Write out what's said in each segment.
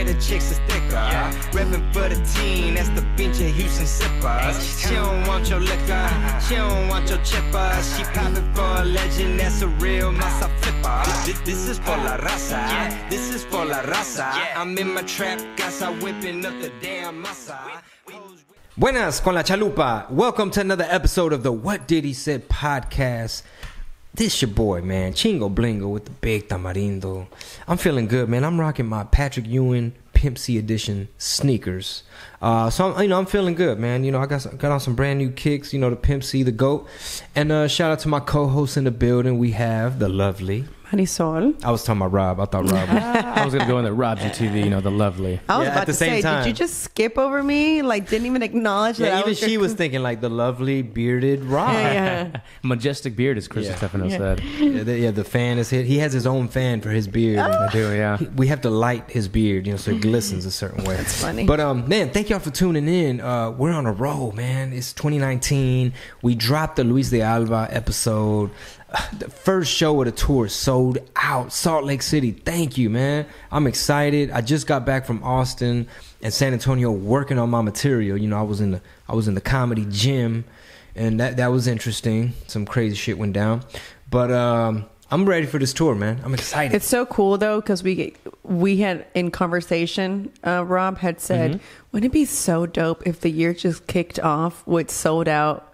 the chicks is thicker. Reppin' for the team, that's the pinche Houston sippers. She don't want your liquor, she don't want your chipper. She poppin' for a legend, that's a real masa flipper. This is for la raza, this is for la raza. I'm in my trap, casa whipping up the damn masa. Buenas con la chalupa. Welcome to another episode of the What Did He Said podcast. This your boy, man, Chingo Blingo with the big tamarindo. I'm feeling good, man. I'm rocking my Patrick Ewing Pimp C edition sneakers. So I'm feeling good, man. I got on some brand new kicks. The Pimp C, the GOAT. And shout out to my co-host in the building. We have the lovely Marisol. I was talking about Rob. I thought Rob. I was gonna go in the Rob GTV, the lovely. I was about to say, did you just skip over me? Didn't even acknowledge that. Yeah, even she was thinking the lovely bearded Rob. Yeah. Majestic beard, as Chris Stefano said. Yeah, the fan is hit. He has his own fan for his beard. I do, yeah. We have to light his beard, so it glistens a certain way. That's funny. But man, thank y'all for tuning in. We're on a roll, man. It's 2019. We dropped the Luis de Alba episode. The first show of the tour sold out. Salt Lake City. Thank you, man. I'm excited. I just got back from Austin and San Antonio working on my material. I was in the comedy gym, and that was interesting. Some crazy shit went down, but I'm ready for this tour, man. I'm excited. It's so cool though, because we had in conversation, Rob had said, wouldn't it be so dope if the year just kicked off with sold out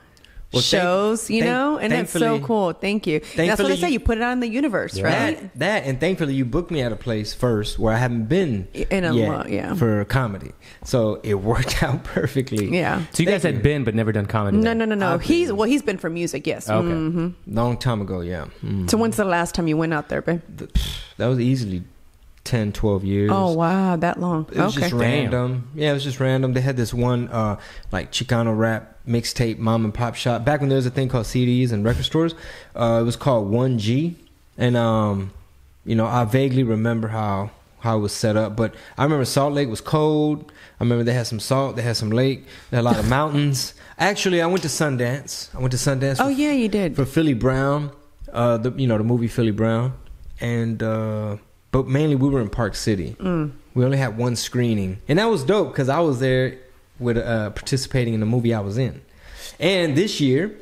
shows, and that's so cool. Thank you. That's what I say. You put it out in the universe, right? That and thankfully you booked me at a place first where I haven't been yet for comedy, so it worked out perfectly. Yeah. So you guys had been but never done comedy. No. He's been for music. Yes. Okay. Mm-hmm. Long time ago. Yeah. Mm-hmm. So when's the last time you went out there, babe? That was easily 10, 12 years. Oh, wow. That long. It was just random. Yeah, it was just random. They had this one Chicano rap mixtape mom and pop shop. Back when there was a thing called CDs and record stores. It was called 1G. And, I vaguely remember how it was set up. But I remember Salt Lake was cold. I remember they had some salt. They had some lake. They had a lot of mountains. Actually, I went to Sundance. Oh, yeah, you did. For Philly Brown. The movie Philly Brown. And... but mainly we were in Park City. We only had one screening. And that was dope because I was there with participating in the movie I was in. And this year,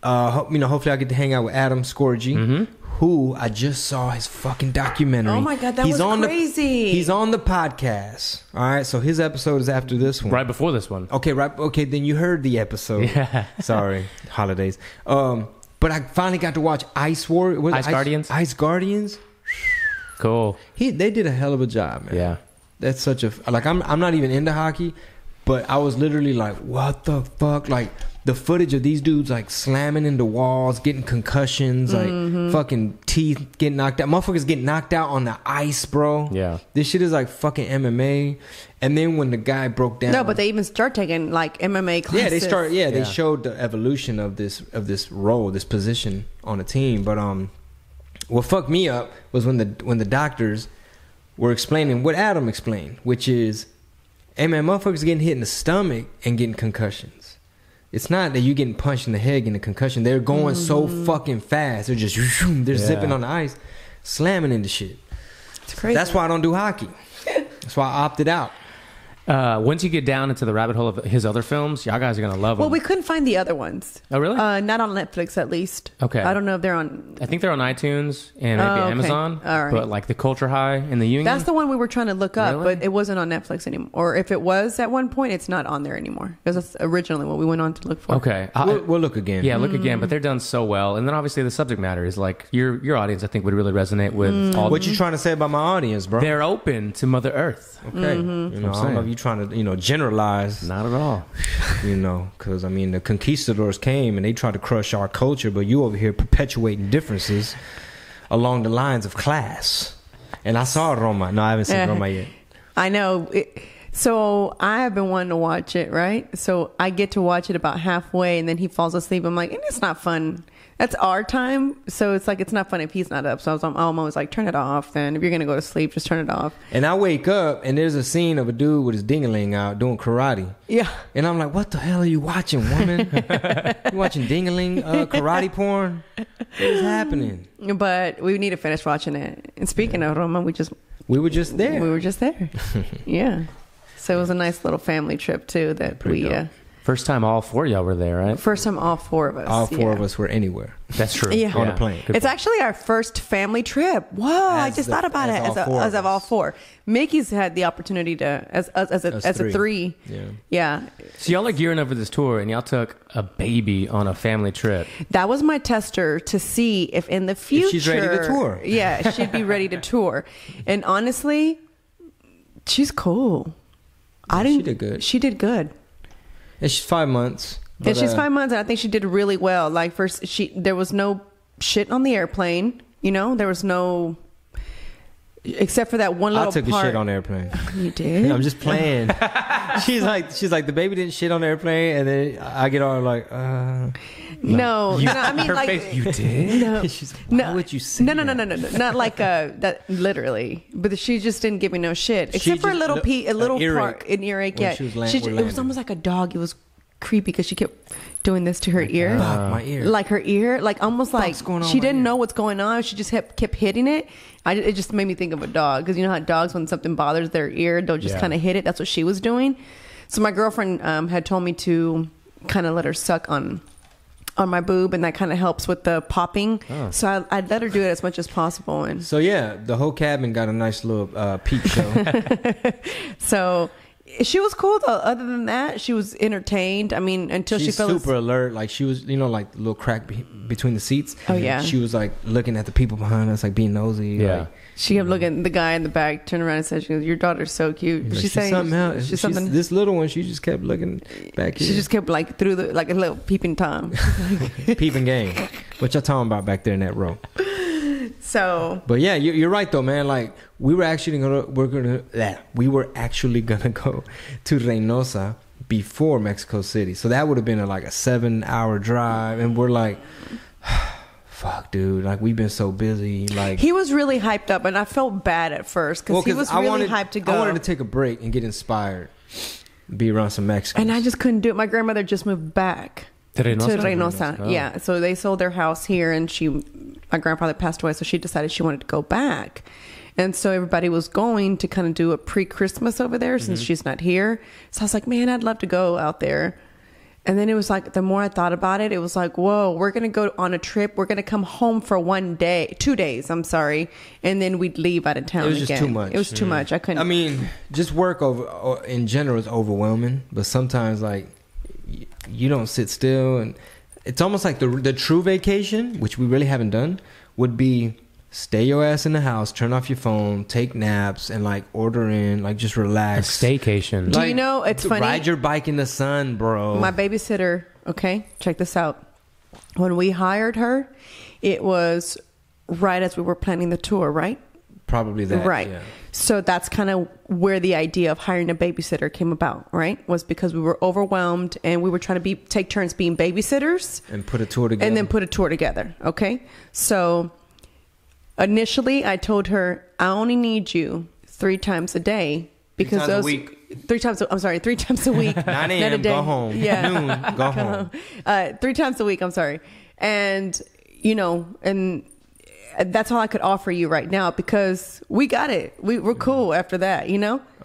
hopefully I get to hang out with Adam Scorgi, who I just saw his fucking documentary. Oh my God, that was crazy. He's on the podcast. All right, so his episode is after this one. Right before this one. Okay, then you heard the episode. Yeah. Sorry, holidays. But I finally got to watch Ice Guardians? Ice Guardians. Cool. They did a hell of a job, man. Yeah. That's such a... I'm not even into hockey, but I was literally like, what the fuck? The footage of these dudes, slamming into walls, getting concussions, fucking teeth getting knocked out. Motherfuckers getting knocked out on the ice, bro. Yeah. This shit is like fucking MMA. And then when the guy broke down... No, but they even start taking, MMA classes. Yeah, they showed the evolution of this role, this position on a team. But, what fucked me up was when the doctors were explaining what Adam explained, which is, hey man, motherfuckers getting hit in the stomach and getting concussions. It's not that you getting punched in the head getting a concussion. They're going so fucking fast. They're just zipping on the ice, slamming into shit. It's crazy. That's why I don't do hockey. That's why I opted out. Once you get down into the rabbit hole of his other films, y'all guys are going to love them. Well, we couldn't find the other ones. Oh, really? Not on Netflix, at least. Okay. I don't know if they're on... I think they're on iTunes and maybe Amazon. All right. But the Culture High and the Union. That's the one we were trying to look up, Really? but it wasn't on Netflix anymore. Or if it was at one point, it's not on there anymore. Because that's originally what we went on to look for. Okay. We'll look again. Yeah, look again. But they're done so well. And then obviously the subject matter is your audience, I think, would really resonate with all... What you trying to say about my audience, bro? They're open to Mother Earth. Okay. I don't know if you trying to, generalize. Not at all. Because, the conquistadors came and they tried to crush our culture, but you over here perpetuating differences along the lines of class. And I saw Roma. No, I haven't seen Roma yet. I know. So I have been wanting to watch it, right? So I get to watch it about halfway and then he falls asleep. I'm like, it's not fun. That's our time. So it's not fun if he's not up. So I'm always like, turn it off then. If you're going to go to sleep, just turn it off. And I wake up and there's a scene of a dude with his ding-a-ling out doing karate. Yeah. And I'm like, what the hell are you watching, woman? You watching ding-a-ling karate porn? What is happening? But we need to finish watching it. And speaking of Roma, we just We were just there. We were just there. Yeah. So it was a nice little family trip too that we First time all 4 of y'all were there, right? first time all 4 of us. All 4 of us were anywhere. That's true. Yeah. On a plane. It's actually our first family trip. Whoa, I just thought about it as of all 4. Mickey's had the opportunity to as a 3. Yeah. So y'all are gearing up for this tour, and y'all took a baby on a family trip. That was my tester to see if in the future she's ready to tour. Yeah, she'd be ready to tour. And honestly, she's cool. She did good. She did good. And she's 5 months. And she's 5 months, and I think she did really well. Like first, there was no shit on the airplane. You know, there was no, except for that one little part. I took a shit on the airplane. You did? I'm just playing. she's like the baby didn't shit on the airplane, and then I get all like, No, I mean, her like, face, you did? No, she's like, why would you say no, not like that literally. But she just didn't give me no shit, except for a little part, an earache. Yeah, it was almost like a dog. It was creepy because she kept doing this to her ear, my ear, like her ear, like almost like she didn't know what's going on. She just kept hitting it. It just made me think of a dog, because you know how dogs, when something bothers their ear, they'll just kind of hit it. That's what she was doing. So my girlfriend had told me to kind of let her suck on my boob, and that kind of helps with the popping. So I let her do it as much as possible. And so the whole cabin got a nice little peep show. So she was cool though. Other than that, she was entertained. I mean, until she's she fell super alert. Like she was, like the little crack between the seats. Oh yeah. She was like looking at the people behind us, like being nosy. Yeah. Like, she kept looking at the guy in the back, turned around and said, "She goes, your daughter's so cute." Like, she's saying something else. She's something. This little one, she just kept looking back here. She just kept like through like a little peeping Tom. Peeping game. What y'all talking about back there in that row? So, but yeah, you're right though, man. Like we were actually gonna go to Reynosa before Mexico City, so that would have been like a 7-hour drive, and we're like, fuck, dude. Like we've been so busy. Like he was really hyped up, and I felt bad at first because he was really hyped to go. I wanted to take a break and get inspired, be around some Mexicans, and I just couldn't do it. My grandmother just moved back to Reynosa. Oh. Yeah, so they sold their house here, and my grandfather passed away, so she decided she wanted to go back. And so everybody was going to kind of do a pre-Christmas over there since she's not here. So I was like, man, I'd love to go out there. And then it was like, the more I thought about it, it was like, whoa, we're going to go on a trip. We're going to come home for 2 days, I'm sorry. And then we'd leave out of town again. It was just too much. It was too much. I couldn't. I mean, just work in general is overwhelming. But sometimes, like, you don't sit still. And it's almost like the true vacation, which we really haven't done, would be stay your ass in the house, turn off your phone, take naps, and like order in, like just relax. A staycation. Do you know, it's funny. Ride your bike in the sun, bro. My babysitter, okay, check this out. When we hired her, it was right as we were planning the tour, right? Probably that. Right. Yeah. So that's kind of where the idea of hiring a babysitter came about, right? Was because we were overwhelmed and we were trying to take turns being babysitters. And put a tour together. And then put a tour together, okay? So initially, I told her, I only need you 3 times a day because 3 times a week. 3 times. I'm sorry, 3 times a week. 9 a.m. Go home. Yeah. Noon. Go home. 3 times a week. I'm sorry, and and that's all I could offer you right now because we got it. We're cool after that, Oh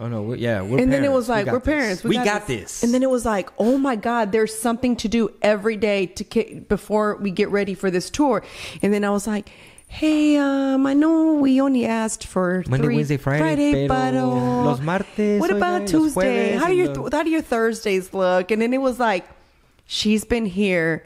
no, we're and parents. then it was like we're parents. We got this. And then it was like, oh my God, there's something to do every day before we get ready for this tour. And then I was like, hey, I know we only asked for Monday, 3 Wednesday, Friday, but los martes, what about Tuesday? How do your Thursdays look? And then it was like, she's been here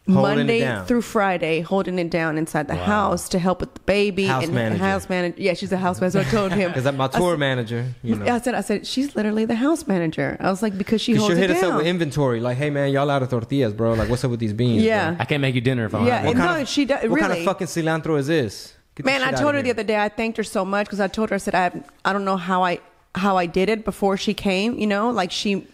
Monday through Friday, holding it down inside the house to help with the baby. House manager. Yeah, she's a house manager. So I told him. Is that my tour manager? I said, she's literally the house manager. I was like, because she holds it down. She'll hit us up with inventory. Like, hey, man, y'all out of tortillas, bro. Like, what's up with these beans? Yeah. Bro? I can't make you dinner if I'm Yeah, she does. What kind of fucking cilantro is this? Man, I told her the other day, I thanked her so much because I told her, I said, I don't know how I did it before she came, like she...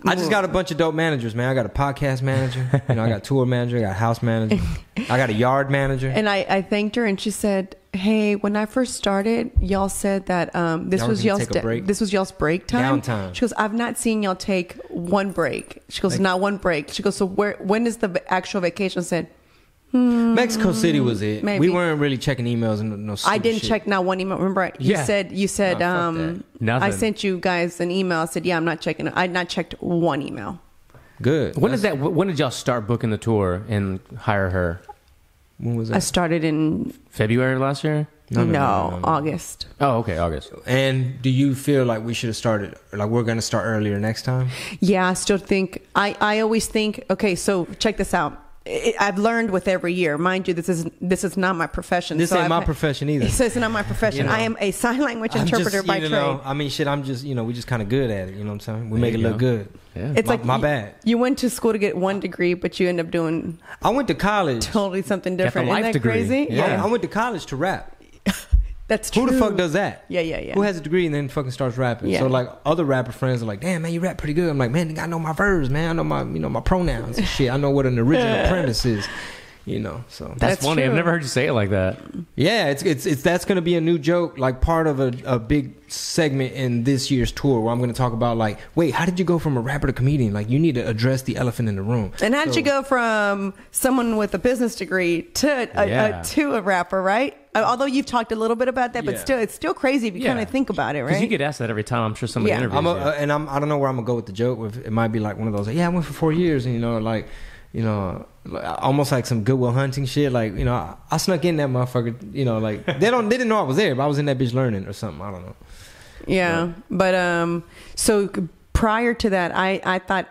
I just got a bunch of dope managers, man. I got a podcast manager. I got a tour manager. I got a house manager. I got a yard manager. And I thanked her, and she said, "Hey, when I first started, y'all said that this was y'all's break time. Downtime." She goes, "I've not seen y'all take one break." She goes, "Not one break." She goes, "So when is the actual vacation?" I said, Mexico City was it. Maybe. We weren't really checking emails and no stupid I didn't shit. check not one email. Remember, you said Oh, fuck that. Nothing. I sent you guys an email. I said, yeah, I'm not checking. I had not checked one email. Good. When did y'all start booking the tour and hire her? When was I that? started in February of last year? no, August. Oh, okay, August. And do you feel like we should have started, like we're going to start earlier next time? Yeah, I still think I always think, okay, so check this out. I've learned with every year. Mind you, this is not my profession. This so ain't I've my had- profession either. It's not my profession. You know, I am a sign language I'm interpreter just, by you trade. know, I mean, shit, I'm just, we just kind of good at it. You know what I'm saying? We make it you look go. good. Yeah. It's My bad. You went to school to get one degree, but you end up doing I went to college. totally something the different. Isn't life that degree. crazy? Yeah. I went to college to rap. That's true. Who the fuck does that? Yeah. Who has a degree and then fucking starts rapping? Yeah. So like other rapper friends are like, damn man, you rap pretty good. I'm like, man, I know my verbs, man. I know my my pronouns and shit. I know what an original apprentice is. So That's funny. true. I've never heard you say it like that. yeah, it's that's gonna be a new joke, like part of a big segment in this year's tour where I'm gonna talk about like, wait, how did you go from a rapper to comedian? Like you need to address the elephant in the room. And how did you go from someone with a business degree to a rapper, right? Although you've talked a little bit about that, but Yeah. still, it's still crazy if you kind of think about it, right? Because you get asked that every time. I'm sure somebody Yeah. interviews you. I don't know where I'm gonna go with the joke. It might be like one of those. Like, yeah, I went for 4 years, and almost like some Goodwill Hunting shit. Like I snuck in that motherfucker. Like they didn't know I was there, but I was in that bitch learning or something. I don't know. Yeah, but so prior to that, I thought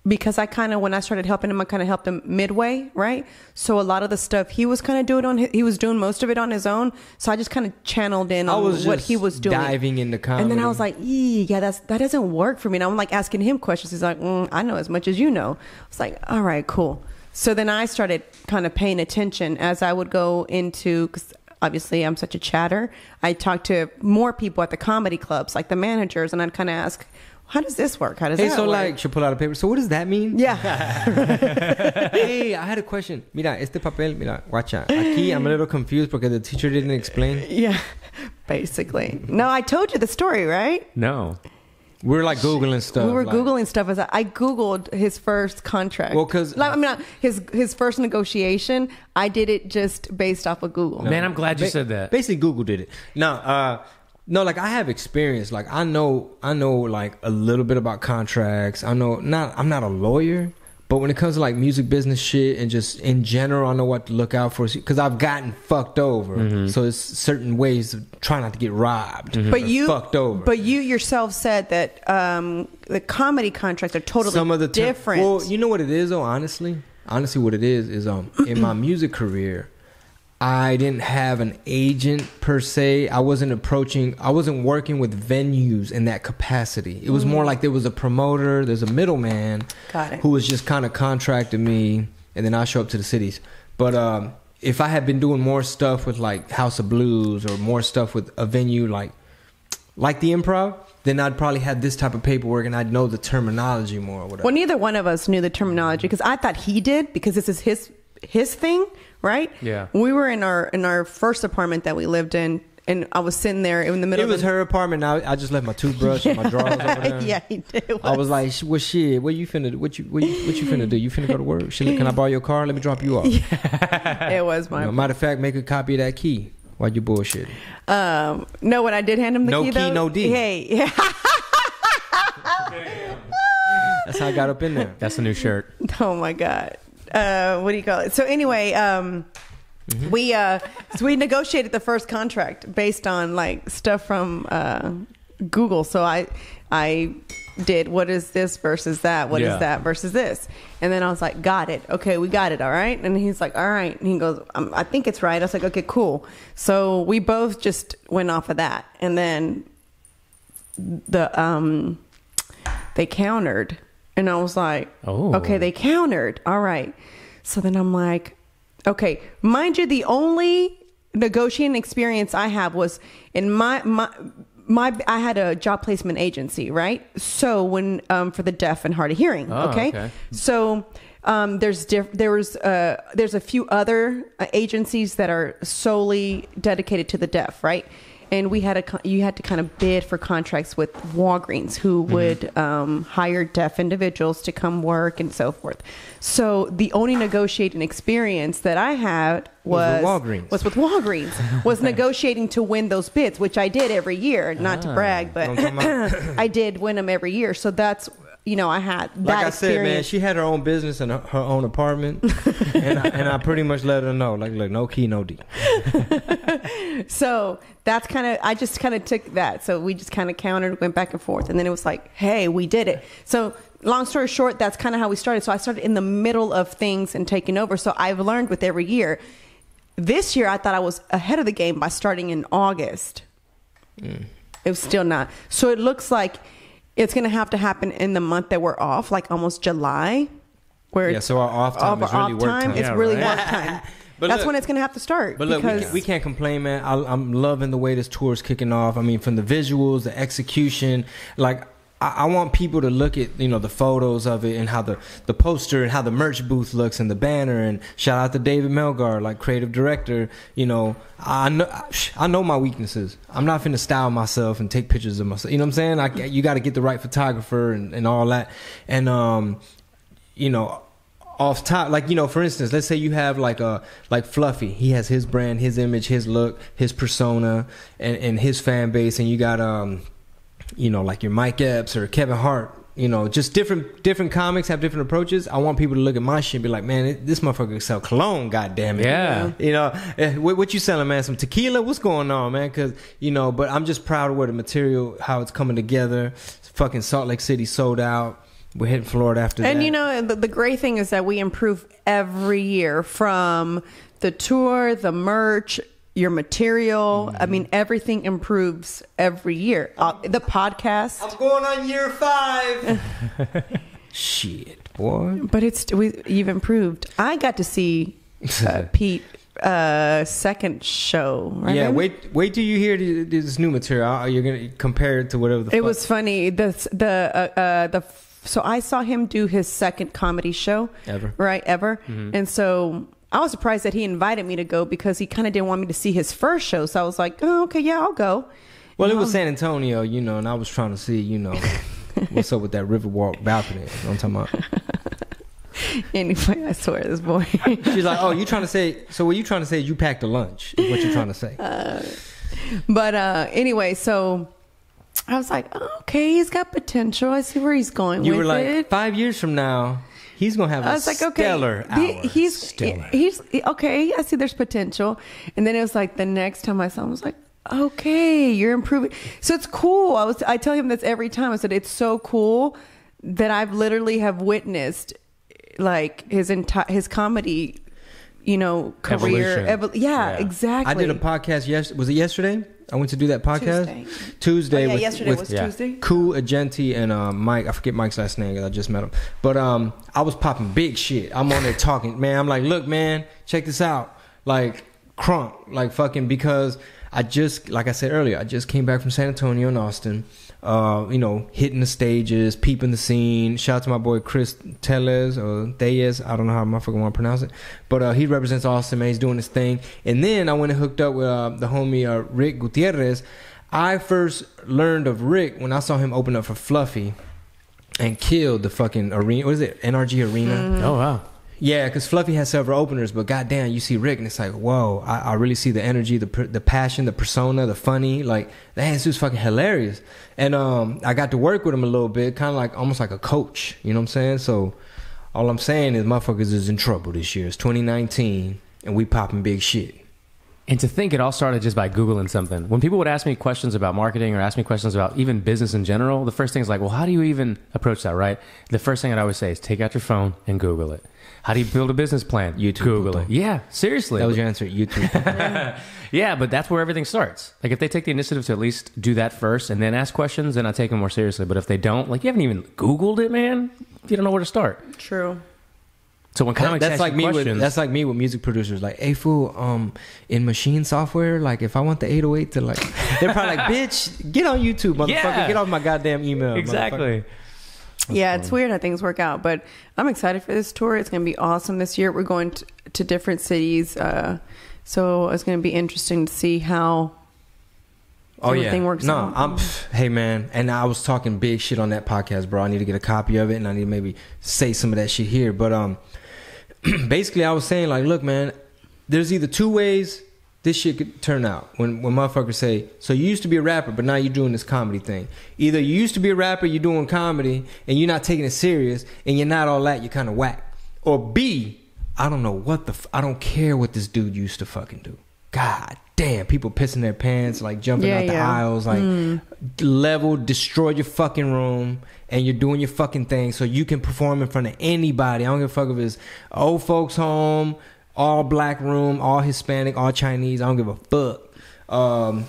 because I kind of when I started helping him, I kind of helped him midway, right? So a lot of the stuff he was kind of doing he was doing most of it on his own. So I just kind of channeled in on what he was doing, diving into comedy. and then I was like, yeah, that doesn't work for me. And I'm like asking him questions. He's like, I know as much as you know. I was like, all right, cool. So then I started kind of paying attention as I would go into, because obviously I'm such a chatter. I talked to more people at the comedy clubs, like the managers, and I'd kind of ask, how does this work? How does that work? like she'll pull out a paper. So what does that mean? Yeah. Hey, I had a question. Mira, este papel, mira, guacha. Aquí I'm a little confused because the teacher didn't explain. Yeah. Basically. No, I told you the story, right? No. We're like Googling stuff. We were like, Googling stuff. As I Googled his first contract. Well, 'cause- his first negotiation. I did it just based off of Google. Man, I'm glad you said that. Basically, Google did it. No, like I have experience. Like I know like a little bit about contracts. I'm not a lawyer, but when it comes to like music business shit and just in general, I know what to look out for because I've gotten fucked over. Mm-hmm. So there's certain ways to try not to get robbed. Mm-hmm. But you fucked over. But you yourself said that the comedy contracts are totally Some of the different. Well, you know what it is though. Honestly, what it is in my music career, I didn't have an agent per se. I wasn't working with venues in that capacity. It was more like there was a promoter, there's a middleman Got it. who was just kind of contracted me, and then I show up to the cities. But if I had been doing more stuff with like House of Blues or more stuff with a venue like the Improv, then I'd probably have this type of paperwork and I'd know the terminology more or whatever. Well, neither one of us knew the terminology because I thought he did because this is his thing, right? Yeah. We were in our first apartment that we lived in, and I was sitting there in the middle. It was her apartment. I just left my toothbrush and my drawers over there. Yeah, he did. I was like, "Well, shit, what you finna do? What you finna do? You finna go to work? Shit, can I borrow your car? Let me drop you off." It was my Matter of fact, make a copy of that key while you bullshit. no. When I did hand him the No key, key, though, no D. Hey, That's how I got up in there. That's a new shirt. oh my god. What do you call it? So anyway, we negotiated the first contract based on like stuff from Google. So I did what is this versus that? What is that versus this? And then I was like, got it. Okay, we got it. All right. And he's like, all right. And he goes, I think it's right. I was like, okay, cool. So we both just went off of that. And then they countered. And I was like, Oh. okay, they countered. All right. So then I'm like, okay, mind you, the only negotiating experience I have was in my I had a job placement agency, right? So when for the deaf and hard of hearing, Oh, okay? okay. So There's a few other agencies that are solely dedicated to the deaf, right? And you had to kind of bid for contracts with Walgreens, who would hire deaf individuals to come work and so forth. So the only negotiating experience that I had was with Walgreens. Was negotiating to win those bids, which I did every year. Not to brag, but I did win them every year. So that's, I had that like I experience. said, man, she had her own business and her own apartment, and I pretty much let her know, like, look, no key, no D. So that's I just kind of took that. So we just kind of countered, went back and forth, and then it was like, hey, we did it. So long story short, that's kind of how we started. So I started in the middle of things and taking over. So I've learned with every year. This year, I thought I was ahead of the game by starting in August. It was still not. So it looks like it's going to have to happen in the month that we're off, like almost July. So our off time is really work time. It's really work time. But that's look, when it's going to have to start. But look, we can't complain, man. I'm loving the way this tour is kicking off. I mean, from the visuals, the execution. Like, I want people to look at, the photos of it and how the poster and how the merch booth looks and the banner. And shout out to David Melgar, like creative director. I know my weaknesses. I'm not finna style myself and take pictures of myself. You know what I'm saying? You got to get the right photographer and all that. And, off top, like, for instance, let's say you have like Fluffy. He has his brand, his image, his look, his persona, and his fan base. And you got, like your Mike Epps or Kevin Hart, just different comics have different approaches. I want people to look at my shit and be like, man, this motherfucker can sell cologne, goddamn it. Yeah. What you selling, man? Some tequila? What's going on, man? Because, but I'm just proud of where the material, how it's coming together. Fucking Salt Lake City sold out. We're hitting Florida after that. And the great thing is that we improve every year, from the tour, the merch, your material. I mean, everything improves every year. The podcast. I'm going on year 5. Shit, boy. But you've improved. I got to see Pete second show. Right? Yeah, wait till you hear this new material. You're gonna compare it to whatever the. It was funny. So I saw him do his second comedy show ever. And so I was surprised that he invited me to go, because he kind of didn't want me to see his first show. So I was like, oh, okay, yeah, I'll go. Well, it was San Antonio, and I was trying to see, what's up with that Riverwalk balcony. You know what I'm talking about? Anyway, I swear, this boy. She's like, oh, you trying to say, so what you trying to say is you packed a lunch, is what you're trying to say. But anyway, so I was like, oh, okay, he's got potential. I see where he's going with it. You were like, 5 years from now, he's going to have a stellar hour. He's okay. I see there's potential. And then it was like the next time I saw him, I was like, okay, you're improving. So it's cool. I tell him this every time. I said, it's so cool that I've literally have witnessed like his comedy, career. Yeah, exactly. I did a podcast was it yesterday? I went to do that podcast Tuesday. Oh, yeah, yesterday was Tuesday. Cool Agenti and Mike. I forget Mike's last name because I just met him. But I was popping big shit. I'm on there talking, man. I'm like, look, man, check this out. Like, crunk, like fucking, because like I said earlier, I just came back from San Antonio and Austin. Hitting the stages, peeping the scene. Shout out to my boy Chris Tellez or Thayez. I don't know how I motherfucker want to pronounce it. But he represents Austin, man. He's doing his thing. And then I went and hooked up with the homie Rick Gutierrez. I first learned of Rick when I saw him open up for Fluffy and killed the fucking arena. What is it? NRG Arena. Oh, wow. Yeah, because Fluffy has several openers, but goddamn, you see Rick, and it's like, whoa, I really see the energy, the passion, the persona, the funny. Like, man, this dude's fucking hilarious. And I got to work with him a little bit, kind of like almost like a coach. You know what I'm saying? So all I'm saying is, motherfuckers is in trouble this year. It's 2019, and we popping big shit. And to think it all started just by Googling something. When people would ask me questions about marketing or ask me questions about even business in general, the first thing is like, well, how do you even approach that, right? The first thing I'd always say is take out your phone and Google it. How do you build a business plan? YouTube. Google it. Yeah, seriously. That was your answer, YouTube. Yeah, but that's where everything starts. Like, if they take the initiative to at least do that first and then ask questions, then I take them more seriously. But if they don't, like, you haven't even Googled it, man, you don't know where to start. True. So when comics that's like me with music producers. Like, hey fool, in machine software, like if I want the 808 to like, they're probably like, bitch, get on YouTube, motherfucker, get off my goddamn email. Exactly. Yeah, it's weird how things work out, but I'm excited for this tour. It's going to be awesome this year. We're going to different cities, so it's going to be interesting to see how everything works out. Hey man, and I was talking big shit on that podcast, bro. I need to get a copy of it, and I need to maybe say some of that shit here. But basically, I was saying like, look, man, there's either two ways this shit could turn out. When motherfuckers say, so you used to be a rapper, but now you're doing this comedy thing. Either you used to be a rapper, you're doing comedy, and you're not taking it serious, and you're not all that, you're kind of whack. Or B, I don't know what I don't care what this dude used to fucking do. God damn, people pissing their pants, like jumping out the aisles, like level, destroy your fucking room, and you're doing your fucking thing so you can perform in front of anybody. I don't give a fuck if it's old folks home, all black room, all Hispanic, all Chinese. I don't give a fuck.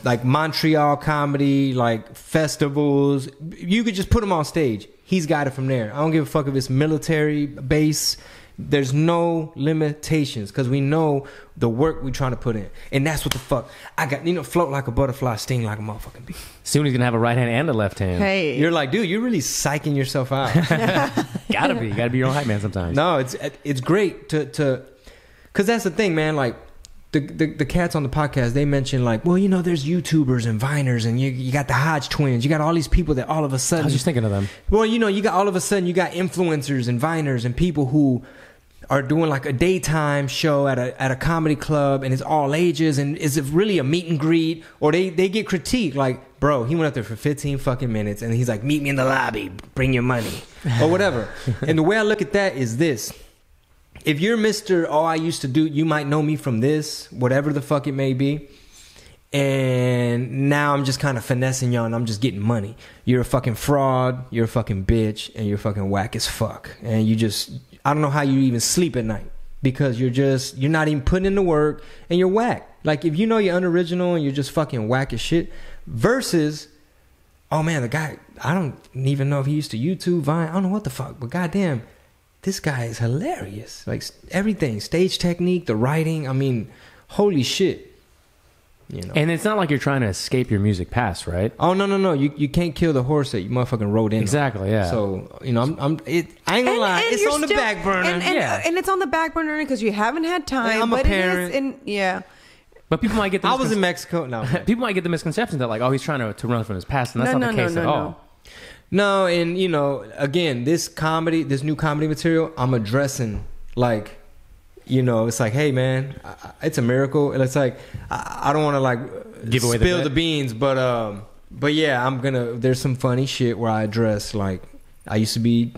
Like Montreal comedy, like festivals. You could just put him on stage. He's got it from there. I don't give a fuck if it's military base. There's no limitations because we know the work we're trying to put in. And that's what the fuck. I got, float like a butterfly, sting like a motherfucking bee. Soon he's going to have a right hand and a left hand. Hey. You're like, dude, you're really psyching yourself out. Gotta be your own hype man sometimes. No, it's great to because that's the thing, man. Like the cats on the podcast, they mention like, well, there's YouTubers and Viners, and you got the Hodge twins. You got all these people that all of a sudden. I was just thinking of them. Well, you got all of a sudden you got influencers and Viners and people who are doing like a daytime show at a comedy club, and it's all ages, and is it really a meet and greet, or they get critiqued like, bro, he went up there for 15 fucking minutes and he's like, meet me in the lobby, bring your money or whatever. And the way I look at that is this: if you're Mr. Oh, I used to do, you might know me from this, whatever the fuck it may be, and now I'm just kind of finessing y'all and I'm just getting money. You're a fucking fraud, you're a fucking bitch, and you're fucking whack as fuck. And I don't know how you even sleep at night because you're not even putting in the work and you're whack. Like if you're unoriginal and you're just fucking whack as shit versus, oh man, the guy, I don't even know if he used to YouTube, Vine, I don't know what the fuck, but goddamn, this guy is hilarious. Like everything, stage technique, the writing, I mean, holy shit. And it's not like you're trying to escape your music past, right? Oh no! You can't kill the horse that you motherfucking rode in. Exactly, yeah. So I ain't gonna lie, it's on the back burner. And it's on the back burner because you haven't had time. I'm a parent. It is, But people might get. I was in Mexico. No, people might get the misconception that like, oh, he's trying to run from his past, and that's not the case at all. No, and again, this new comedy material, I'm addressing like. It's like, hey man, it's a miracle, and it's like I don't want to like give away spill the beans, but yeah, there's some funny shit where I address like I used to be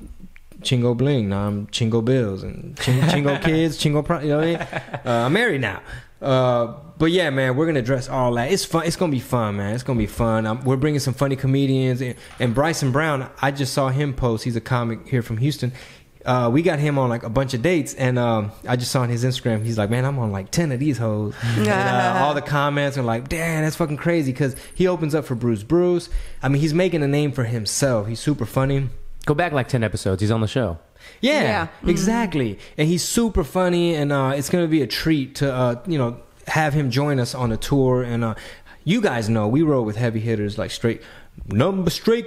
Chingo Bling, now I'm Chingo Bills and Chingo kids, Chingo, you know what I mean? I'm married now, but yeah, man, we're gonna address all that. It's fun. It's gonna be fun, man. It's gonna be fun. We're bringing some funny comedians, and Bryson Brown. I just saw him post. He's a comic here from Houston. We got him on like a bunch of dates, and I just saw on his Instagram, he's like, man, I'm on like 10 of these hoes. And all the comments are like, damn, that's fucking crazy, because he opens up for Bruce. I mean, he's making a name for himself. He's super funny. Go back like 10 episodes. He's on the show. Yeah. Exactly. And he's super funny, and it's going to be a treat to, have him join us on a tour. And you guys know, we roll with heavy hitters like straight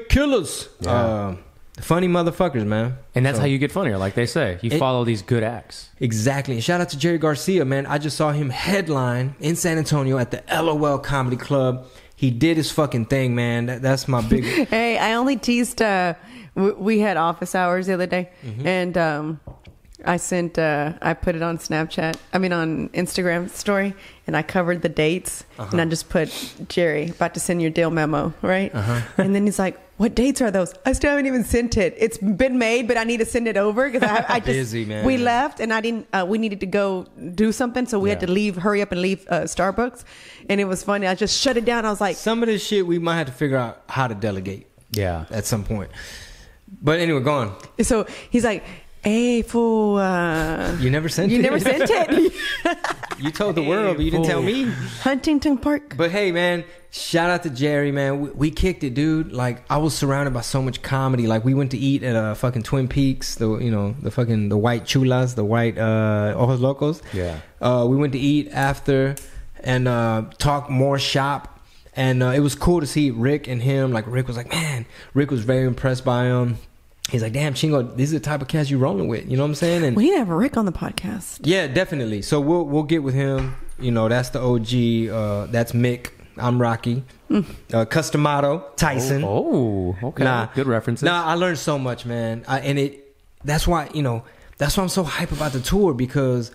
killers. Yeah. Funny motherfuckers, man. And that's how you get funnier, like they say. You follow these good acts. Exactly. And shout out to Jerry Garcia, man. I just saw him headline in San Antonio at the LOL Comedy Club. He did his fucking thing, man. That's my big... Hey, I only teased... we had office hours the other day, and I put it on Snapchat. I mean, on Instagram story, and I covered the dates, and I just put, Jerry, about to send your deal memo, right? And then he's like, what dates are those? I still haven't even sent it. It's been made, but I need to send it over because I just busy, man. We left, and I didn't. We needed to go do something, so we had to hurry up and leave Starbucks, and it was funny. I just shut it down. I was like, some of this shit we might have to figure out how to delegate. Yeah, at some point. But anyway, go on. So he's like, hey, fool. You never sent it? You never sent it? You told the world, but you didn't tell me. Huntington Park. But hey, man, shout out to Jerry, man. We kicked it, dude. Like, I was surrounded by so much comedy. Like, we went to eat at fucking Twin Peaks, the white chulas, the white ojos locos. Yeah. We went to eat after and talk more shop. And it was cool to see Rick and him. Like, Rick was like, man, Rick was very impressed by him. he's like, damn, Chingo, this is the type of cast you rolling with. You know what I'm saying? And we need to have Rick on the podcast. yeah, definitely. So we'll get with him. You know, that's the OG. That's Mick. I'm Rocky. Customado, Tyson. Oh, okay. Good references. I learned so much, man. That's why I'm so hype about the tour, because,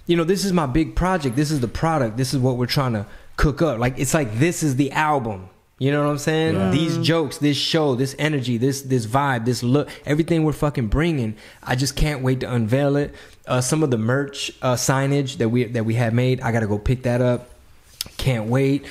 you know, this is my big project. This is the product. This is what we're trying to cook up. Like, it's like, this is the album. You know what I'm saying? Yeah. These jokes, this show, this energy, this vibe, this look, everything we're fucking bringing. I just can't wait to unveil it. Some of the merch signage that we have made, I got to go pick that up. Can't wait.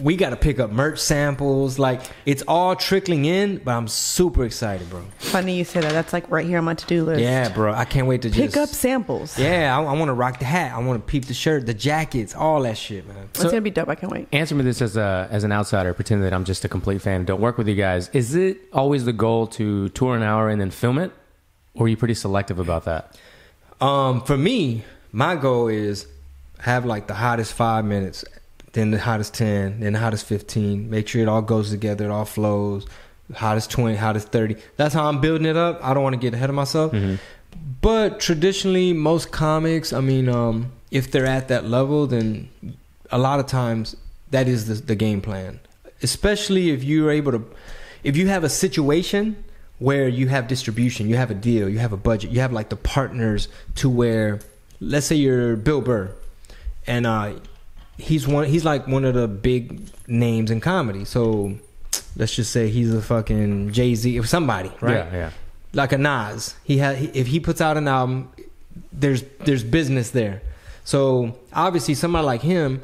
We got to pick up merch samples. Like, it's all trickling in, but I'm super excited, bro. Funny you say that. That's like right here on my to-do list. Yeah, bro. I can't wait to pick up samples. Yeah, I want to rock the hat. I want to peep the shirt, the jackets, all that shit, man. It's going to be dope. I can't wait. Answer me this as an outsider, pretend that I'm just a complete fan and don't work with you guys. Is it always the goal to tour an hour and then film it? Or are you pretty selective about that? For me, my goal is have like the hottest 5 minutes, then the hottest 10, then the hottest 15. Make sure it all goes together, it all flows. Hottest 20, hottest 30. That's how I'm building it up. I don't want to get ahead of myself. Mm-hmm. But traditionally, most comics, I mean, if they're at that level, then a lot of times that is the game plan. Especially if you're able to, if you have a situation where you have distribution, you have a deal, you have a budget, you have like the partners to where, let's say you're Bill Burr, and he's like one of the big names in comedy. So let's just say he's a fucking Jay-Z or somebody, right? Yeah. Like a Nas. If he puts out an album, there's business there. So obviously somebody like him,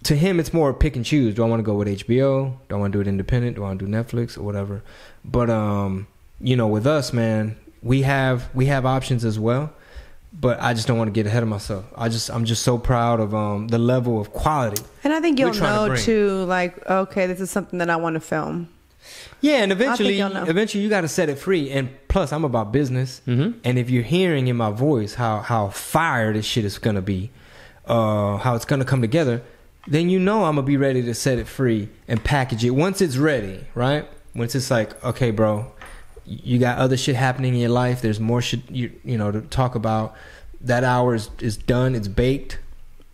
to him it's more pick and choose. Do I want to go with HBO? Do I want to do it independent? Do I want to do Netflix or whatever? But you know, with us, man, we have options as well. But I just don't want to get ahead of myself. I'm just so proud of the level of quality. And I think you'll know too, like, okay, this is something that I want to film. Yeah, and eventually you got to set it free. And plus, I'm about business. Mm-hmm. And if you're hearing in my voice how fire this shit is gonna be, how it's gonna come together, then you know I'm gonna be ready to set it free and package it once it's ready, right? Once it's like, okay, bro, you got other shit happening in your life. There's more shit you know to talk about. That hour is done. It's baked.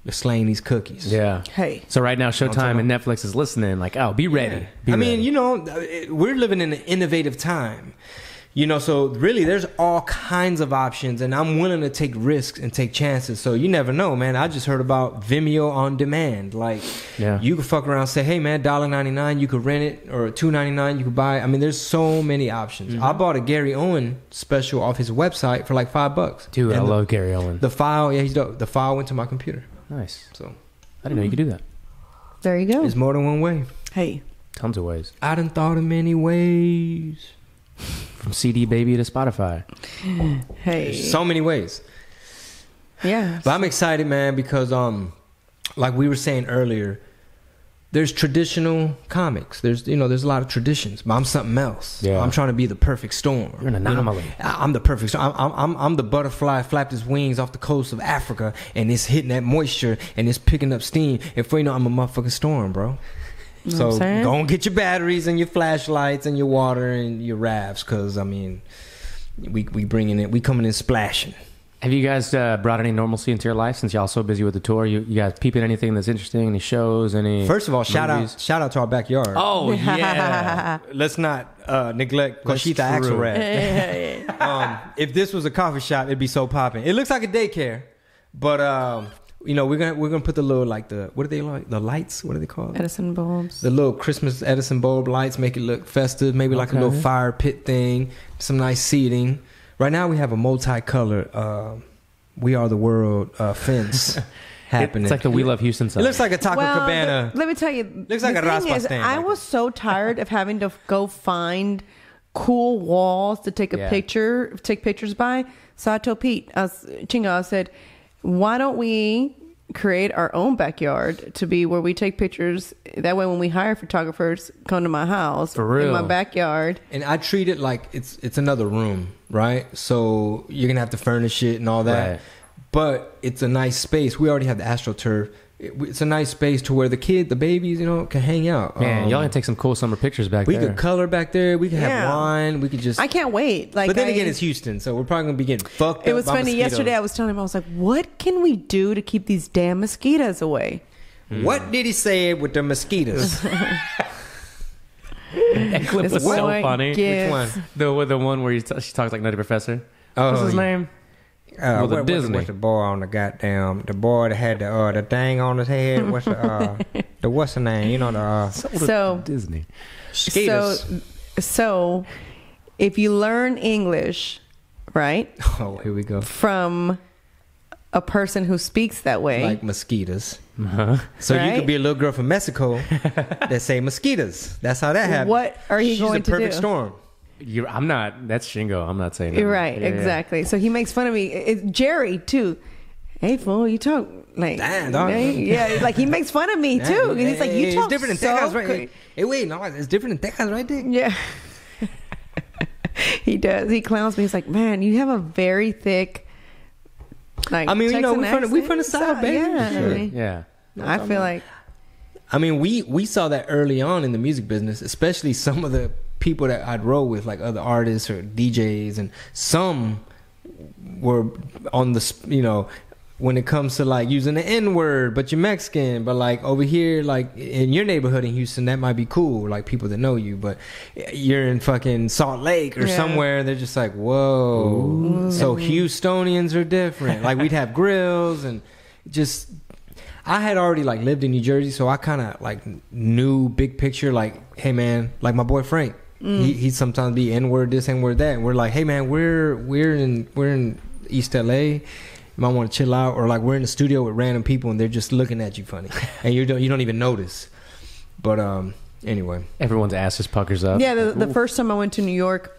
They're slaying these cookies. Yeah. Hey. So right now, Showtime and Netflix is listening. Like, oh, be ready. Yeah. I mean, you know, we're living in an innovative time. You know, so really, there's all kinds of options, and I'm willing to take risks and take chances. So you never know, man. I just heard about Vimeo on demand. Like, you could fuck around and say, hey, man, $1.99, you could rent it, or $2.99, you could buy it. I mean, there's so many options. Mm-hmm. I bought a Gary Owen special off his website for like $5. Dude, I love Gary Owen. The file, he's dope. The file went to my computer. Nice. So I didn't know you could do that. There you go. There's more than one way. Hey. Tons of ways. I done thought of many ways. From CD Baby to Spotify. Hey. There's so many ways. Yeah. But I'm excited, man, because like we were saying earlier, there's traditional comics. There's a lot of traditions, but I'm something else. Yeah. I'm trying to be the perfect storm. You're an anomaly. I'm the perfect storm. I'm the butterfly flapped its wings off the coast of Africa, and it's hitting that moisture and it's picking up steam. And for you know, I'm a motherfucking storm, bro. So go and get your batteries and your flashlights and your water and your rafts, because I mean, we bringing it. We coming in splashing. Have you guys brought any normalcy into your life since y'all so busy with the tour? You guys peeping anything that's interesting? Any shows? Any? First of all, movies? shout out to our backyard. Oh yeah. Let's not neglect Cochita Axelrad. If this was a coffee shop, it'd be so popping. It looks like a daycare, but you know, we're gonna put the little, like, what are they, like, the lights? What are they called? Edison bulbs. The little Christmas Edison bulb lights, make it look festive. Maybe like a little fire pit thing. Some nice seating. Right now we have a multicolored "We Are the World" fence happening. It's like the We Love Houston sign. It looks like a Taco Cabana. Let me tell you. Looks like a raspa stand. I was so tired of having to go find cool walls to take pictures by. So I told Chingo, I said, why don't we create our own backyard to be where we take pictures? That way when we hire photographers, come to my house, for real, in my backyard. And I treat it like it's another room, right? So you're gonna have to furnish it and all that, right. But it's a nice space. We already have the AstroTurf. it's a nice space to where the babies, can hang out. Man, y'all can take some cool summer pictures back we there. We could color back there. We could have wine. We could just. I can't wait. Like, but then again, it's Houston, so we're probably gonna be getting fucked up. It was by funny. mosquitoes. Yesterday, I was telling him, I was like, "What can we do to keep these damn mosquitoes away?" What did he say with the mosquitoes? That clip was so funny. Which one? The one where she talks like Nutty Professor. Oh, what's his name? Disney. What's the boy on the boy that had the thing on his head? What's what's the name? You know so Disney. So if you learn English, right? Oh, here we go. From a person who speaks that way, like mosquitoes. Uh-huh. So right? you could be a little girl from Mexico that say mosquitoes. That's how that happens. What are you going to do? She's a perfect storm. I'm not. That's Chingo. I'm not saying that. You're right. Yeah, exactly. Yeah. So he makes fun of me. It's Jerry too. Hey fool, you talk like yeah, like he makes fun of me too. And he's like, you talk different in so Texas, right? Hey, wait, no, it's different in Texas, right, Dick? Yeah. He does. He clowns me. He's like, man, you have a very thick. Like, I mean, Texan we from the South, baby. Yeah. Sure. Yeah. I feel like. I mean, we saw that early on in the music business, especially some of the people that I'd roll with, like other artists or DJs, and some were on the, when it comes to like using the N-word, but you're Mexican, but like over here, like in your neighborhood in Houston, that might be cool, like people that know you, but you're in fucking Salt Lake or somewhere, they're just like, whoa. Ooh. So Houstonians are different. Like we'd have grills and just, I had already like lived in New Jersey, so I kind of like knew big picture, like, hey man, like my boy Frank, he'd sometimes be N-word this, N-word that, and we're like, hey man, we're in East LA, you might want to chill out, or like we're in the studio with random people and they're just looking at you funny and you don't even notice. But anyway, everyone's ass just puckers up. Yeah, the first time I went to New York,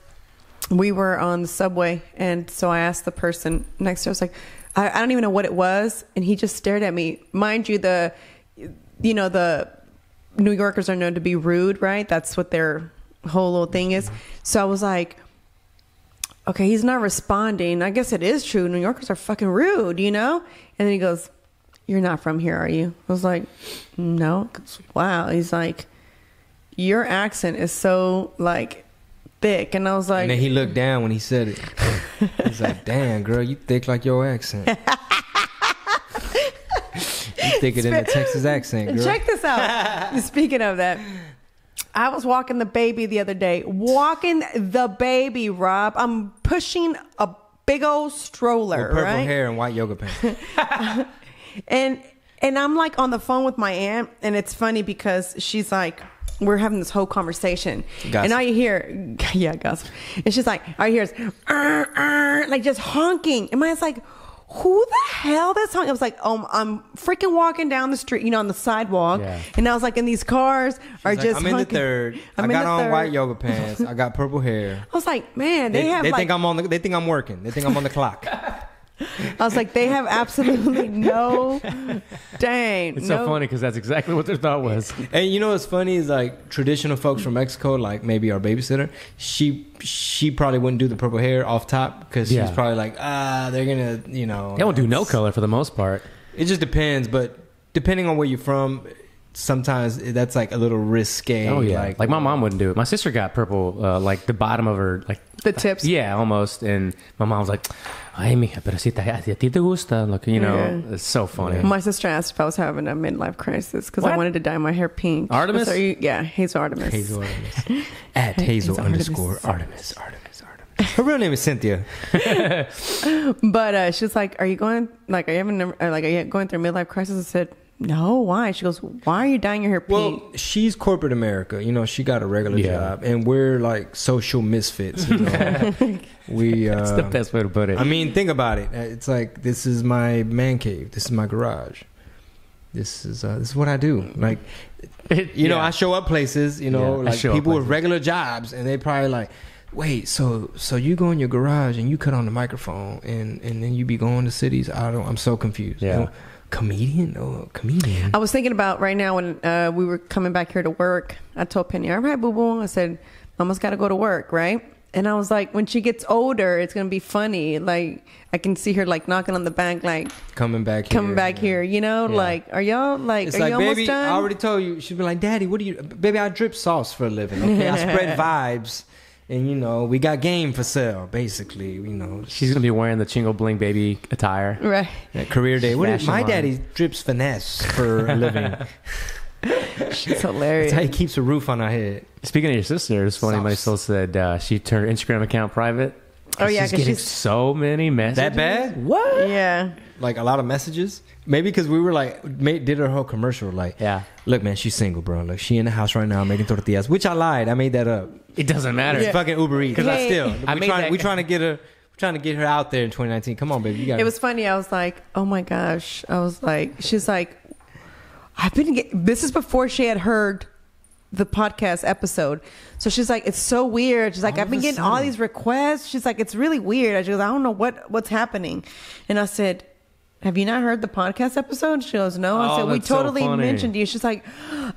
we were on the subway, and so I asked the person next to us, like, I don't even know what it was, and he just stared at me. Mind you, the New Yorkers are known to be rude, right? That's what their whole little thing is. So I was like, okay, he's not responding. I guess it is true. New Yorkers are fucking rude, And then he goes, you're not from here, are you? I was like, no. Wow. He's like, your accent is so like thick. And I was like, and then he looked down when he said it. He's like, damn, girl, you thick like your accent. You thicker than the Texas accent, girl. Check this out. Speaking of that, I was walking the baby the other day. Walking the baby, Rob. I'm pushing a big old stroller, with purple right? hair and white yoga pants. and I'm like on the phone with my aunt, and it's funny because she's like, we're having this whole conversation, gossip. And all you hear, gossip. And she's like, all you hear is like just honking. And mine's like, who the hell that's honking? I was like, I'm freaking walking down the street, on the sidewalk, and I was like, in these cars are just. I'm in the third. I got on white yoga pants. I got purple hair. I was like, man, they think I'm on. They think I'm working. They think I'm on the clock. I was like, they have absolutely no. Dang, it's so funny because that's exactly what their thought was. And what's funny is like traditional folks from Mexico, like maybe our babysitter, she probably wouldn't do the purple hair off top because she's probably like, they're gonna, They won't do no color for the most part. It just depends, but depending on where you're from, sometimes that's like a little risque. Oh yeah, like my mom wouldn't do it. My sister got purple, like the bottom of her, like the tips. Yeah, almost. And my mom was like, "Ay, mija, pero si a ti te gusta." Look, it's so funny. My sister asked if I was having a midlife crisis because I wanted to dye my hair pink. Artemis? Hazel Artemis. Hazel Artemis. At Hazel _ Artemis. Her real name is Cynthia. But she's like, "Are you going? Like, are you going through a midlife crisis?" I said, no, why? She goes, why are you dyeing your hair pink? Well, she's corporate America. She got a regular job, and we're like social misfits. We that's the best way to put it. I mean, think about it. It's like, this is my man cave. This is my garage. This is what I do. Like, I show up places. Like people with regular jobs, and they probably like, wait, so you go in your garage and you cut on the microphone, and then you be going to cities. I'm so confused. Yeah. Comedian? I was thinking about right now when we were coming back here to work. I told Penny, all right, boo-boo. I said, Mama's got to go to work, right? And I was like, when she gets older, it's gonna be funny. Like I can see her like knocking on the back, like coming back here. You know, like are y'all like? It's are like, you almost baby, done? I already told you. She'd be like, Daddy, what do you? Baby, I drip sauce for a living. Okay, I spread vibes, and you know, we got game for sale. Basically, you know, she's gonna be wearing the Chingo Bling baby attire. Right. At career day. What is, my on. Daddy drips finesse for a living. She's hilarious. That's how he keeps a roof on our head. Speaking of your sister, it's funny. Marisol said she turned her Instagram account private. Oh yeah, she's getting so many messages. That bad? What? Yeah. Like a lot of messages. Maybe because we were like did her whole commercial. Like, look, man, she's single, bro. Like, she in the house right now making tortillas. Which I lied. I made that up. It doesn't matter. It's fucking Uber Eats. Because we trying to get her. Trying to get her out there in 2019. Come on, baby. You got it was funny. I was like, oh my gosh. I was like, she's like, this is before she had heard the podcast episode. So she's like, it's so weird. She's like, I've been getting all these requests. She's like, it's really weird. She goes, I don't know what's happening. And I said, have you not heard the podcast episode? She goes, no. I said, we totally mentioned you. She's like,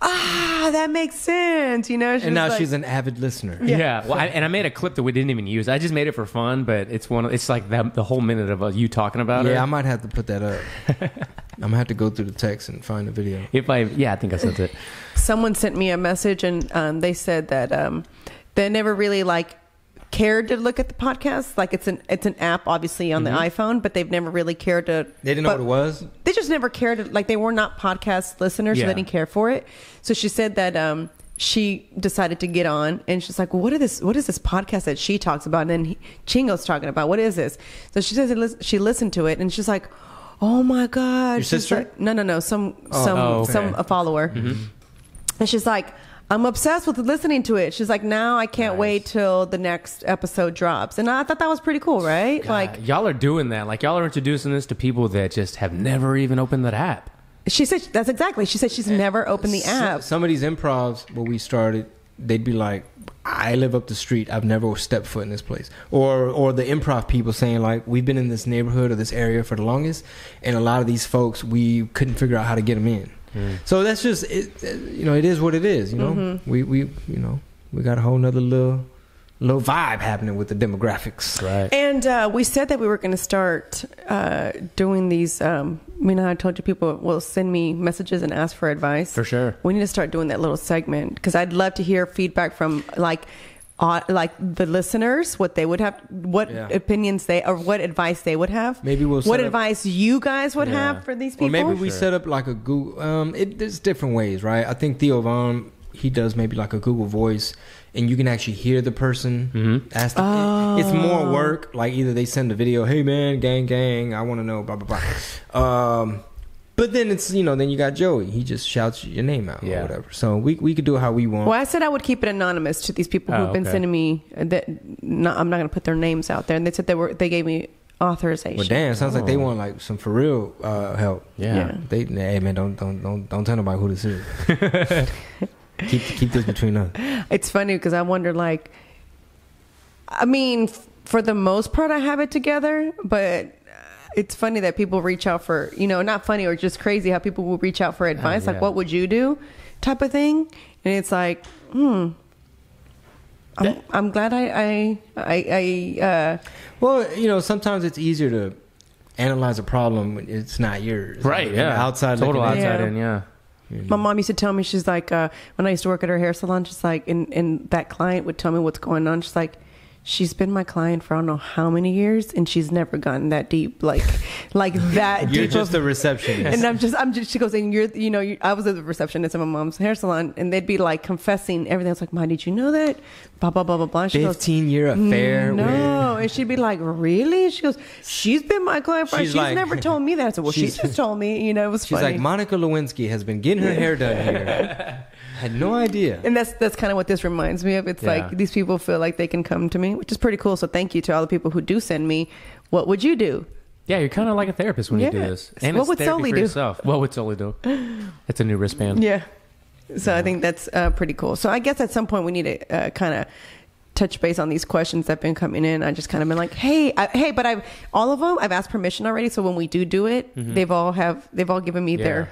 that makes sense. You know? And now she's an avid listener. Yeah. Well, I made a clip that we didn't even use. I just made it for fun, but it's like the whole minute of you talking about it. Yeah, I might have to put that up. I'm gonna have to go through the text and find the video. I think I sent it. Someone sent me a message and they said that they never really like cared to look at the podcast. Like it's an app obviously on the iPhone, but they've never really cared to. They didn't know what it was. They just never cared to, like they were not podcast listeners, so they didn't care for it. So she said that she decided to get on, and she's like, well, what is this podcast that she talks about? And then Chingo's talking about, what is this? So she says she listened to it, and she's like, oh my god, your sister? Like, no, some a follower, and she's like, I'm obsessed with listening to it. She's like, now I can't wait till the next episode drops. And I thought that was pretty cool, right? God, like y'all are doing that. Like y'all are introducing this to people that just have never even opened that app. She said that's exactly. She said she's never opened the app. Some of these improvs when we started, they'd be like, I live up the street. I've never stepped foot in this place. Or the improv people saying like, we've been in this neighborhood or this area for the longest, and a lot of these folks, we couldn't figure out how to get them in. So that's just it. You know, it is what it is. You know, we got a whole nother little vibe happening with the demographics. Right. And we said that we were going to start doing these. I told you people will send me messages and ask for advice. For sure. We need to start doing that little segment because I'd love to hear feedback from like the listeners, what they would have, what opinions or what advice they would have. Maybe we'll what advice you guys would have for these people. Or maybe we set up like a Google. There's different ways, right? I think Theo Vaughn, he does maybe like a Google Voice, and you can actually hear the person ask. It's more work. Like either they send a video, hey man, gang, I want to know, blah blah blah. But then it's, then you got Joey. He just shouts your name out or whatever. So we could do it how we want. Well, I said I would keep it anonymous to these people who've been sending me that. I'm not going to put their names out there. And they said they gave me authorization. Well, damn, sounds like they want like some for real help. Yeah. Hey man, don't tell nobody who this is. keep this between us. It's funny because I wonder, like, I mean, for the most part, I have it together, but. It's funny that people reach out for, not funny or just crazy how people will reach out for advice. Like, what would you do type of thing? And it's like, I'm glad well, sometimes it's easier to analyze a problem when it's not yours. Right. Yeah. Outside. Total outside in. Yeah. My mom used to tell me, she's like, when I used to work at her hair salon, she's like, and that client would tell me what's going on. She's like, she's been my client for I don't know how many years, and she's never gotten that deep, like that. You're deep just a receptionist, and I'm just. She goes, and I was a receptionist at my mom's hair salon, and they'd be like confessing everything. I was like, "Ma, did you know that?" Blah blah blah blah blah. She 15-year affair. No, and she'd be like, "Really?" She goes, "She's been my client for. She's like, never told me that." I said, "Well, she just told me." It was. She's funny. like, Monica Lewinsky has been getting her hair done here. Had no idea. And that's kind of what this reminds me of. It's like these people feel like they can come to me, which is pretty cool. So thank you to all the people who do send me. What would you do? Yeah, you're kind of like a therapist when you do this. And what would therapy Soli for do? Yourself. What would Soli do? It's a new wristband. Yeah. So I think that's pretty cool. So I guess at some point we need to kind of touch base on these questions that have been coming in. I just kind of been like, but all of them, I've asked permission already. So when we do it, they've all given me their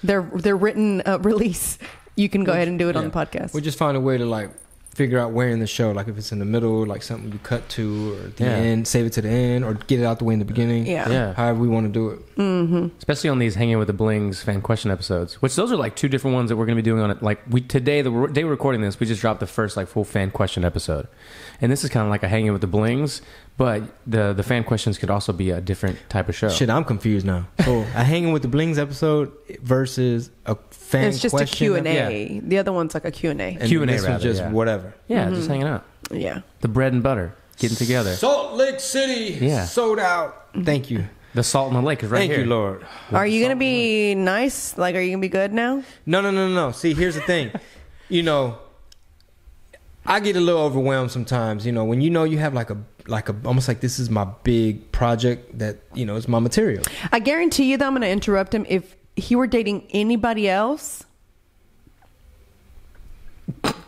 written release. You can go ahead and do it on the podcast. We just find a way to like figure out where in the show, like if it's in the middle, like something you cut to, or at the end, save it to the end, or get it out the way in the beginning. However we want to do it. Mm-hmm. Especially on these Hanging with the Blings fan question episodes, which those are like 2 different ones that we're going to be doing on it. Like today, the day we're recording this, we just dropped the first like full fan question episode, and this is kind of like a Hanging with the Blings, but the fan questions could also be a different type of show. Shit, I'm confused now. So a Hanging with the Blings episode versus a fan question. It's just a Q&A. The other one's like a Q&A. And Q&A this was just whatever. Yeah, just hanging out. Yeah. The bread and butter, getting together. Salt Lake City, sold out. Thank you. The salt in the lake is right here. Thank you, Lord. Are you going to be nice? Like, are you going to be good now? No. See, here's the thing. I get a little overwhelmed sometimes. When you have like a almost like this is my big project that is my material. I guarantee you that I'm going to interrupt him. If he were dating anybody else,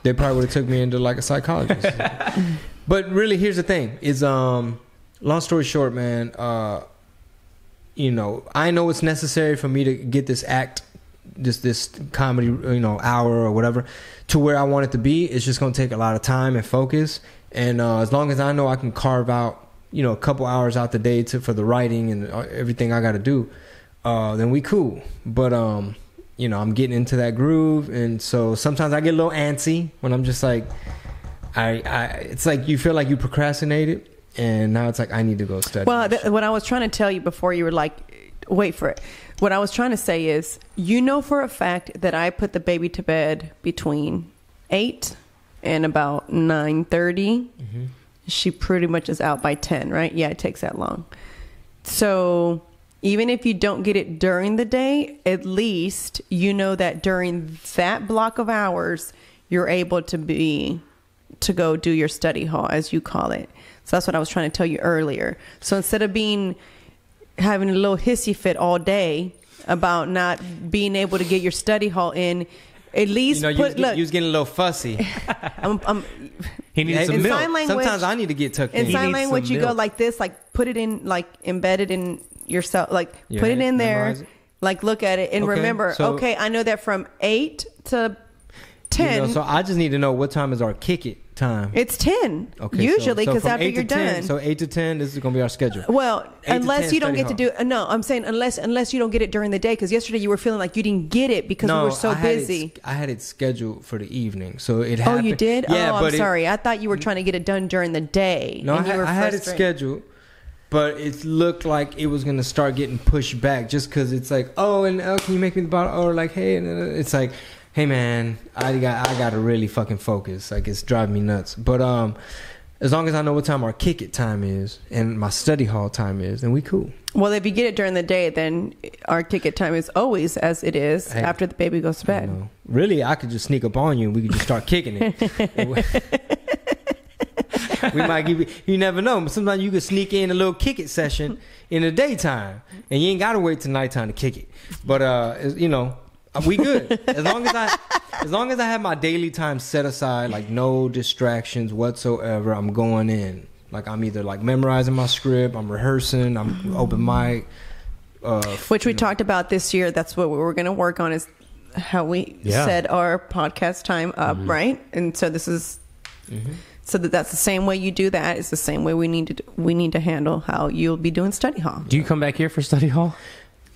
they probably would have took me into like a psychologist. But really, here's the thing: is long story short, man. I know it's necessary for me to get this act, this comedy, hour or whatever, to where I want it to be. It's just going to take a lot of time and focus. And as long as I know I can carve out, a couple hours out the day for the writing and everything I got to do, then we cool. But I'm getting into that groove, and so sometimes I get a little antsy when I'm just like, it's like you feel like you procrastinated. And now it's like, I need to go study. Well, what I was trying to tell you before you were like, wait for it. What I was trying to say is, for a fact that I put the baby to bed between 8 and about 9:30. Mm-hmm. She pretty much is out by 10, right? Yeah, it takes that long. So even if you don't get it during the day, at least that during that block of hours, you're able to go do your study hall, as you call it. So that's what I was trying to tell you earlier. So instead of having a little hissy fit all day about not being able to get your study hall in, at least you was getting a little fussy. He needs some milk. Sometimes I need to get tucked in. In sign language, you go like this, like put it in, like embed it in yourself, like put it in there, like look at it and remember. Okay, I know that from 8 to 10. So I just need to know what time is our kick it time. It's 10 usually, because after you're done. So 8 to 10, this is going to be our schedule. Well, unless you don't get to do it. No, I'm saying unless you don't get it during the day, because yesterday you were feeling like you didn't get it because we were so busy. I had it scheduled for the evening, so it happened. Oh, you did? Yeah, I'm sorry. I thought you were trying to get it done during the day. No, I had it scheduled, but it looked like it was going to start getting pushed back just because it's like, can you make me the bottle? Or like, hey, and it's like, hey man, I got to really fucking focus. Like, it's driving me nuts. But as long as I know what time our kick it time is and my study hall time is, then we cool. Well, if you get it during the day, then our kick it time is always as it is after the baby goes to bed. Really, I could just sneak up on you and we could just start kicking it. We might give you never know. Sometimes you could sneak in a little kick it session in the daytime, and you ain't got to wait till nighttime to kick it. But we good as long as I have my daily time set aside, like no distractions whatsoever. I'm going in, like I'm either like memorizing my script, I'm rehearsing, I'm open mic, which we talked about this year. That's what we were going to work on, is how we set our podcast time up, right? And so this is so that's the same way you do that. It's the same way we need to handle how you'll be doing study hall. Do you come back here for study hall?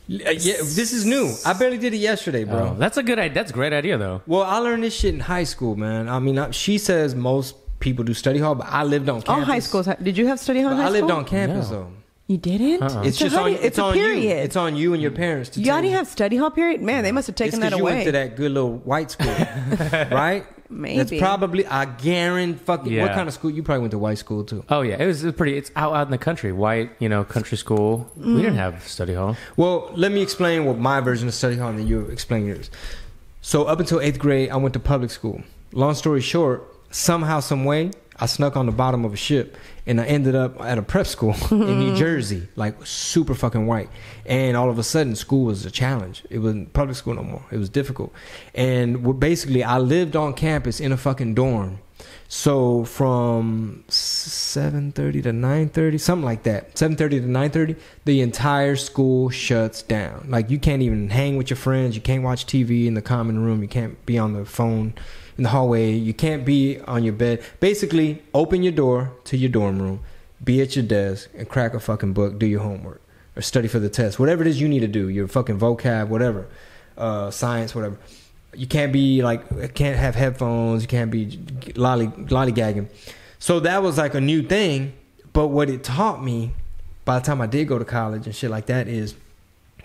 Yeah, this is new. I barely did it yesterday, bro. That's a great idea, though. Well, I learned this shit in high school, man. I mean, she says most people do study hall, but I lived on campus. All high schools. Did you have study hall in high school? I lived on campus, though. You didn't? It's just on. It's on period. you. It's on you and your parents to. You already have study hall period? Man, they must have taken that away. You went to that good little white school, right? Maybe. That's probably. I guarantee. What kind of school? You probably went to white school too. Oh yeah, it was pretty. It's out in the country, white, country school. We didn't have study hall. Well, let me explain what my version of study hall, and then you explain yours. So up until 8th grade, I went to public school. Long story short, somehow, some way, I snuck on the bottom of a ship, and I ended up at a prep school in New Jersey, like super fucking white. And all of a sudden, school was a challenge. It wasn't public school no more. It was difficult. And basically, I lived on campus in a fucking dorm. So from 7:30 to 9:30, something like that, 7:30 to 9:30, the entire school shuts down. Like, you can't even hang with your friends. You can't watch TV in the common room. You can't be on the phone. in the hallway. You can't be on your bed. Basically, open your door to your dorm room, be at your desk, and crack a fucking book, do your homework, or study for the test. Whatever it is you need to do, your fucking vocab, whatever, science, whatever. You can't be like, can't have headphones. You can't be lollygagging. So that was like a new thing. But what it taught me, by the time I did go to college and shit like that, is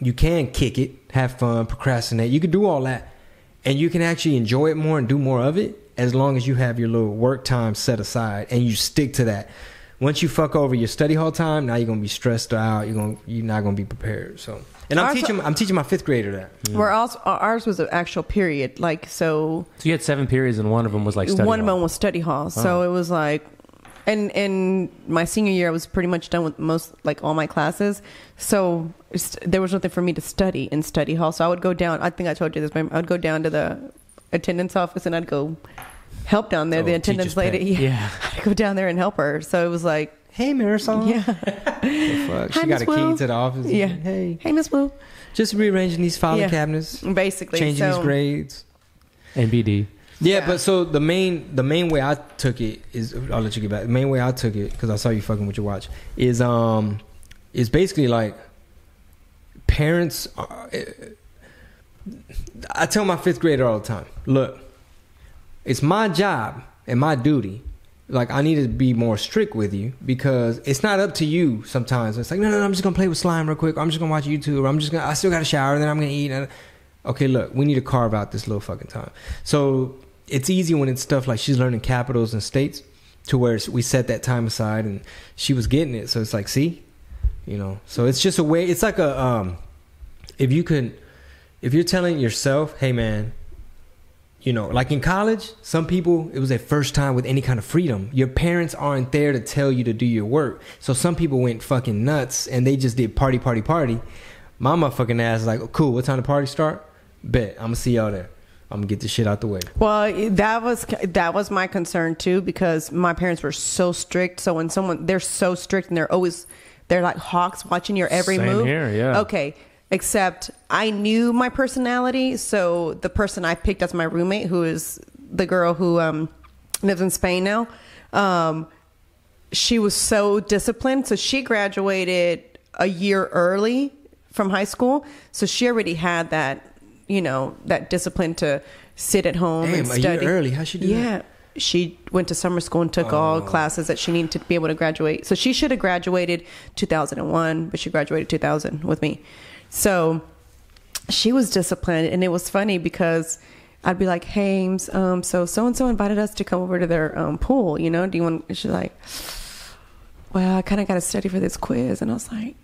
you can kick it, have fun, procrastinate. You can do all that. And you can actually enjoy it more and do more of it as long as you have your little work time set aside and you stick to that. Once you fuck over your study hall time, now you're gonna be stressed out. You're not gonna be prepared. So, and I'm teaching my 5th grader that. Where ours was an actual period, like so. So you had 7 periods, and one of them was like study one hall. of them was study hall. So it was like, and my senior year, I was pretty much done with most, like all my classes. So there was nothing for me to study in study hall. So I would go down. I think I told you this. I would go down to the attendance office and I'd go help down there. The attendance lady, yeah, I'd go down there and help her. So it was like, hey, Marisol. Yeah. Fuck? She Hi, got Miss a key Will. to the office. Yeah. Hey, Miss Wu. just rearranging these filing cabinets, basically changing these grades. NBD. Yeah, but so the main way I took it is, I'll let you get back. The main way I took it, because I saw you fucking with your watch, is basically like parents. I tell my 5th grader all the time, look, it's my job and my duty. Like, I need to be more strict with you because it's not up to you sometimes. It's like, no, I'm just going to play with slime real quick. Or I'm just going to watch YouTube. Or I still got to shower and then I'm going to eat. Okay, look, we need to carve out this little fucking time. So it's easy when it's stuff like she's learning capitals and states to where we set that time aside and she was getting it. So it's like, see, so it's just a way. It's like if you're telling yourself, hey man, like in college, some people, it was their first time with any kind of freedom. Your parents aren't there to tell you to do your work. So some people went fucking nuts and they just did party. My motherfucking ass is like, oh, cool, what time the party start? Bet, I'm gonna see y'all there. I'm gonna get this shit out the way. Well, that was my concern too, because my parents were so strict. So when they're so strict and they're like hawks watching your every Same move. Here, yeah. Okay. Except I knew my personality. So the person I picked as my roommate, who is the girl who lives in Spain now, she was so disciplined. So she graduated a year early from high school. So she already had that, that discipline to sit at home and study. A year early. How'd she do that? Yeah. She went to summer school and took all classes that she needed to be able to graduate. So she should have graduated 2001, but she graduated 2000 with me. So she was disciplined, and it was funny because I'd be like, hey, so-and-so invited us to come over to their pool, do you want, she's like, well, I kind of got to study for this quiz. And I was like,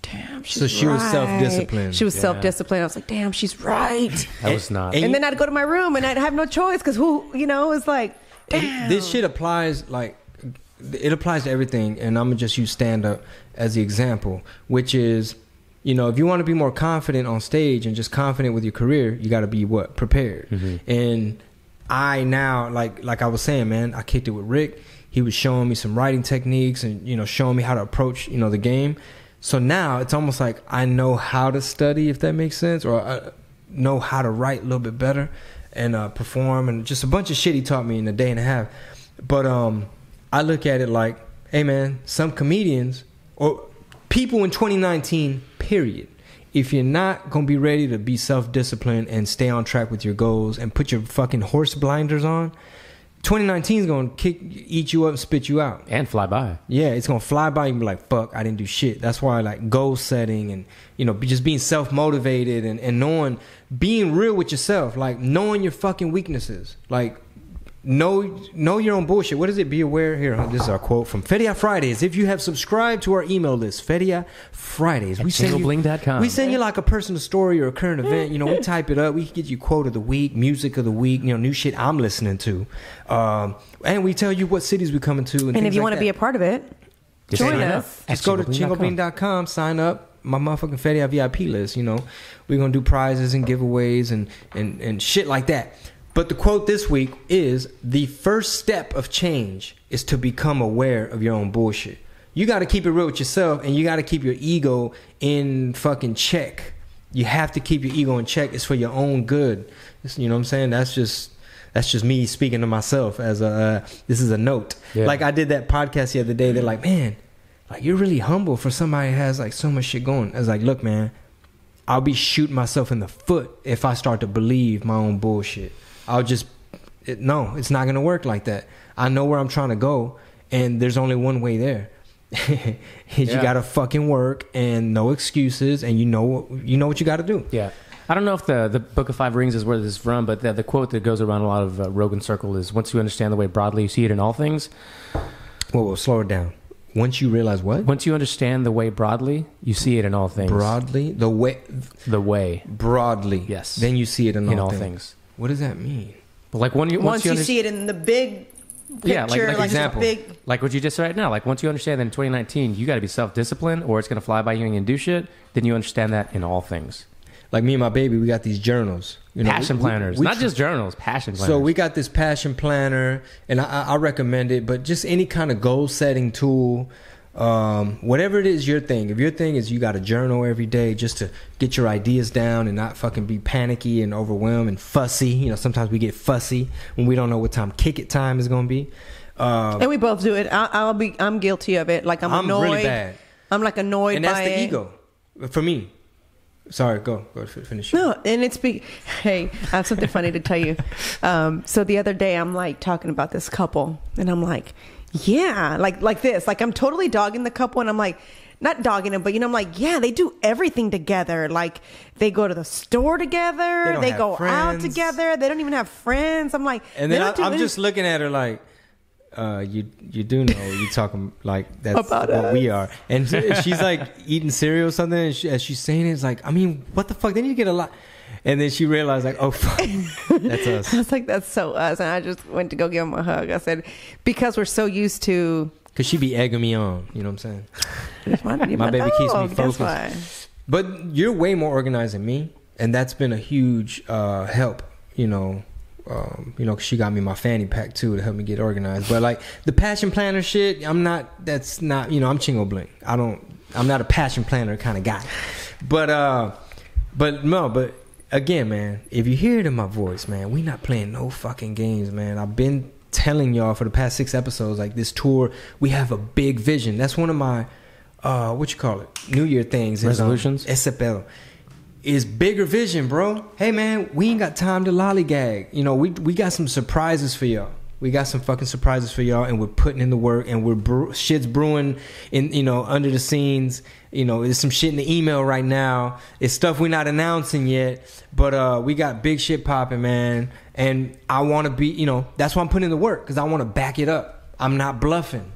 damn, she's right. So she was self-disciplined. She was self-disciplined. I was like, damn, she's right. I was not. And then I'd go to my room and I'd have no choice because it's like, damn. This shit applies, it applies to everything. And I'm going to just use stand-up as the example, which is, if you want to be more confident on stage and just confident with your career, you got to be prepared. Mm-hmm. And I now, like I was saying, man, I kicked it with Rick. He was showing me some writing techniques and, showing me how to approach, the game. So now it's almost like I know how to study, if that makes sense, or I know how to write a little bit better and perform, and just a bunch of shit he taught me in a day and a half. But I look at it like, hey, man, some comedians or people in 2019, period, if you're not going to be ready to be self-disciplined and stay on track with your goals and put your fucking horse blinders on, 2019 is going to eat you up and spit you out. And fly by. Yeah, it's going to fly by and be like, fuck, I didn't do shit. That's why I like goal setting and, just being self-motivated and knowing, being real with yourself, like knowing your fucking weaknesses. Like, know your own bullshit. What is it? Be aware. Here, this is our quote from Feria Fridays. If you have subscribed to our email list, Feria Fridays, we send Bling.com. We send you like a personal story or a current event. We type it up. We get you quote of the week, music of the week, new shit I'm listening to, and we tell you what cities we're coming to. And if you want to be a part of it, join us. Just go to chingobling.com, sign up. My motherfucking Feria VIP list. We're gonna do prizes and giveaways and shit like that. But the quote this week is, the first step of change is to become aware of your own bullshit. You got to keep it real with yourself, and you got to keep your ego in fucking check. You have to keep your ego in check. It's for your own good. You know what I'm saying? That's That's just me speaking to myself as this is a note. Yeah. Like I did that podcast the other day. They're like, man, like you're really humble for somebody who has like so much shit going. I was like, look, man, I'll be shooting myself in the foot if I start to believe my own bullshit. No, it's not going to work like that. I know where I'm trying to go, and there's only one way there. You got to fucking work and no excuses, and you know what you got to do. Yeah. I don't know if the Book of Five Rings is where this is from, but the quote that goes around a lot of Rogan Circle is, once you understand the way broadly you see it in all things. Whoa, slow it down. Once you realize what? Once you understand the way broadly, you see it in all things. Broadly? The way. Broadly. Yes. Then you see it in all things. things. What does that mean? Like once you see it in the big picture, like example, big... like what you just said right now. Like once you understand that in 2019, you got to be self-disciplined, or it's going to fly by you and do shit. Then you understand that in all things. Like me and my baby, we got these journals. Passion planners. Not just journals, passion planners. So we got this passion planner, and I recommend it, but just any kind of goal-setting tool, whatever it is your thing. If your thing is you got to journal every day just to get your ideas down and not fucking be panicky and overwhelmed and fussy. Sometimes we get fussy when we don't know what time kick it time is going to be. And we both do it. I'm guilty of it. Like I'm annoyed. Really bad. I'm like annoyed and by it. And that's the ego for me. Sorry, go finish. No, and hey, I have something funny to tell you. So the other day I'm like talking about this couple, and I'm like, yeah, like this, like I'm totally dogging the couple, and I'm like, not dogging them, but I'm like, yeah, they do everything together. Like they go to the store together, they go out together, they don't even have friends. I'm like, and then I'm just looking at her like, you do know you're talking like that's about what us. We are. And she's like eating cereal or something, and as she's saying it, it's like, I mean, what the fuck? Then you get a lot. And then she realized like, oh fuck, that's us. I was like, that's so us. And I just went to go give him a hug. I said, because we're so used to, because she be egging me on, you know what I'm saying? My baby keeps me focused. But you're way more organized than me, and that's been a huge help, cause she got me my fanny pack too to help me get organized. But like the passion planner shit, that's not, I'm Chingo Bling. I'm not a passion planner kind of guy. But again, man, if you hear it in my voice, man, we not playing no fucking games, man. I've been telling y'all for the past 6 episodes, like this tour, we have a big vision. That's one of my, New Year things. Resolutions? Ese pedo. Is bigger vision, bro. Hey, man, we ain't got time to lollygag. We got some surprises for y'all. We got some fucking surprises for y'all, and we're putting in the work, and shit's brewing in, under the scenes. There's some shit in the email right now. It's stuff we're not announcing yet, but we got big shit popping, man. And I want to be, that's why I'm putting in the work, because I want to back it up. I'm not bluffing,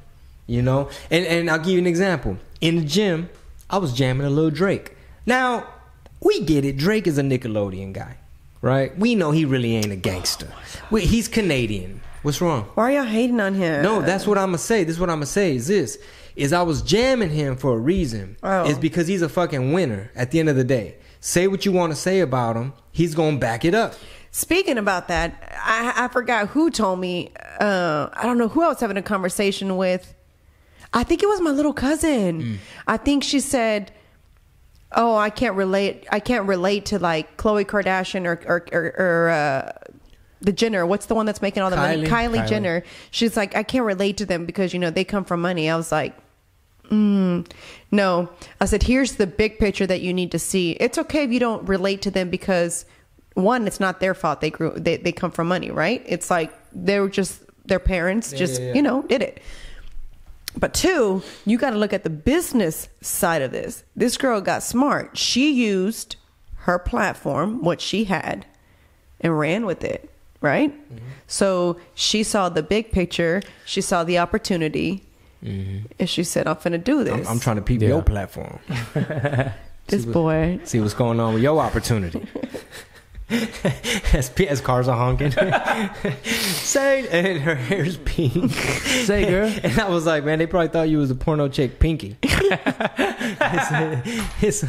And I'll give you an example. In the gym, I was jamming a little Drake. Now, we get it. Drake is a Nickelodeon guy, right? We know he really ain't a gangster. He's Canadian. What's wrong? Why are y'all hating on him? No, that's what I'm going to say. This is what I'm going to say is I was jamming him for a reason. Oh. It's because he's a fucking winner at the end of the day. Say what you want to say about him. He's going to back it up. Speaking about that, I forgot who told me. I don't know who I was having a conversation with. I think it was my little cousin. I think she said, oh, I can't relate to like Khloe Kardashian or the Jenner. What's the one that's making all the money? Kylie Jenner. She's like, I can't relate to them because they come from money. I was like, no. I said, here's the big picture that you need to see. It's okay if you don't relate to them because one, it's not their fault. They come from money, right? It's like they're just their parents did it. But two, you got to look at the business side of this. This girl got smart. She used her platform, what she had, and ran with it, right? Mm-hmm. So she saw the big picture. She saw the opportunity. Mm-hmm. And she said, I'm finna do this. I'm trying to peep your platform. Boy. See what's going on with your opportunity. As cars are honking. Say, and her hair's pink. Say, girl. And I was like, man, they probably thought you was a porno chick, Pinky. It's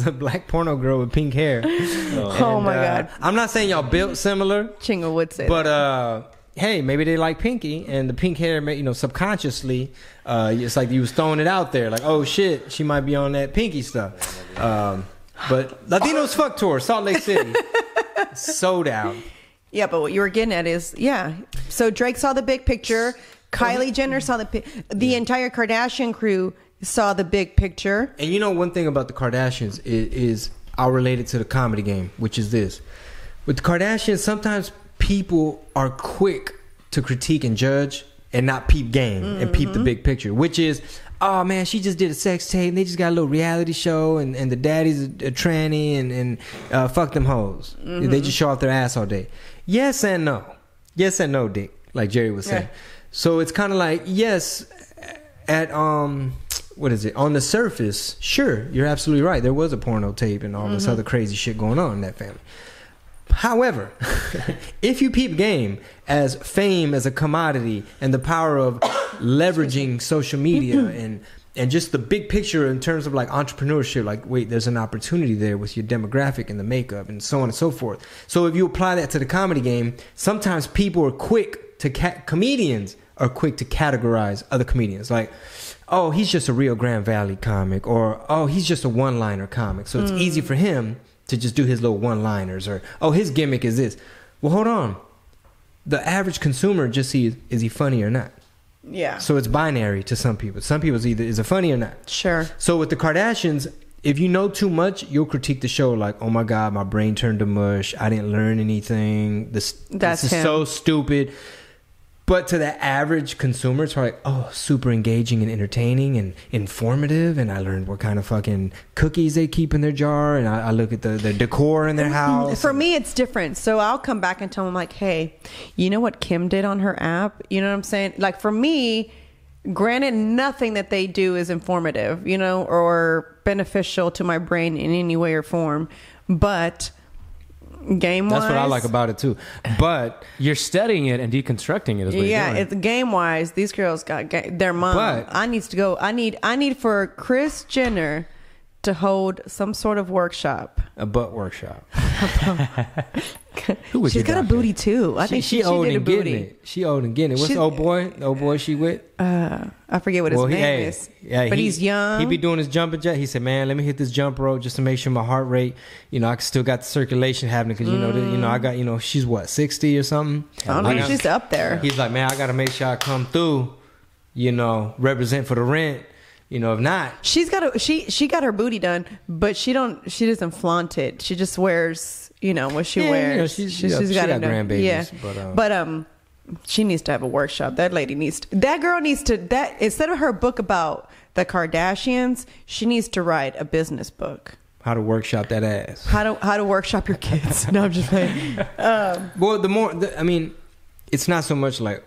a black porno girl with pink hair. Oh my God. I'm not saying y'all built similar. Chingo would say but, that. Hey, maybe they like Pinky, and the pink hair, subconsciously, it's like you was throwing it out there, like, oh shit, she might be on that Pinky stuff. But Latinos Fuck Tour, Salt Lake City, sold out. Yeah, but what you were getting at is, so Drake saw the big picture. Kylie Jenner saw the entire Kardashian crew saw the big picture. And you know, one thing about the Kardashians is I'll relate it to the comedy game, which is this. With the Kardashians, sometimes people are quick to critique and judge and not peep game and peep the big picture, which is, oh man, she just did a sex tape and they just got a little reality show and the daddy's a tranny and fuck them hoes. They just show off their ass all day. Yes and no. Yes and no, Dick, like Jerry was saying. Yeah. So it's kind of like, yes, at what is it? On the surface, sure, you're absolutely right. There was a porno tape and all this other crazy shit going on in that family. However, if you peep game as fame as a commodity and the power of leveraging social media and just the big picture in terms of like entrepreneurship, like, wait, there's an opportunity there with your demographic and the makeup and so on and so forth. So if you apply that to the comedy game, sometimes people are quick to comedians are quick to categorize other comedians. Like, oh, he's just a Rio Grande Valley comic, or oh, he's just a one-liner comic. So it's easy for him to just do his little one-liners, or oh, his gimmick is this. Well, hold on. The average consumer just sees, is he funny or not? Yeah. So it's binary to some people. Some people it's either is it funny or not. Sure. So with the Kardashians, if you know too much, you'll critique the show like, oh my God, my brain turned to mush. I didn't learn anything. This is so stupid. But to the average consumer, it's like, oh, super engaging and entertaining and informative. And I learned what kind of fucking cookies they keep in their jar. And I look at the decor in their house. For me, it's different. So I'll come back and tell them like, hey, you know what Kim did on her app? You know what I'm saying? Like for me, granted, nothing that they do is informative, you know, or beneficial to my brain in any way or form. But game wise, that's what I like about it too. But you're studying it and deconstructing it. Is what you're doing. It's game wise. These girls got their mom. But I need to go. I need for Kris Jenner to hold some sort of workshop. A butt workshop. She's got a booty too. I think she old did and getting it. She old and getting it. What's the old boy? The old boy she with? I forget what his name is. Yeah, but he's young. He be doing his jumping jack. He said, "Man, let me hit this jump rope just to make sure my heart rate, you know, I still got the circulation happening because I got, she's what 60 or something. I don't know. She's up there. He's like, man, I got to make sure I come through, represent for the rent. If not, she got her booty done, but she doesn't flaunt it. She just wears, what she wears. She's got grandbabies. Yeah, but she needs to have a workshop. That girl needs to instead of her book about the Kardashians, she needs to write a business book. How to workshop that ass. How to workshop your kids. No, I'm just playing. Well, it's not so much like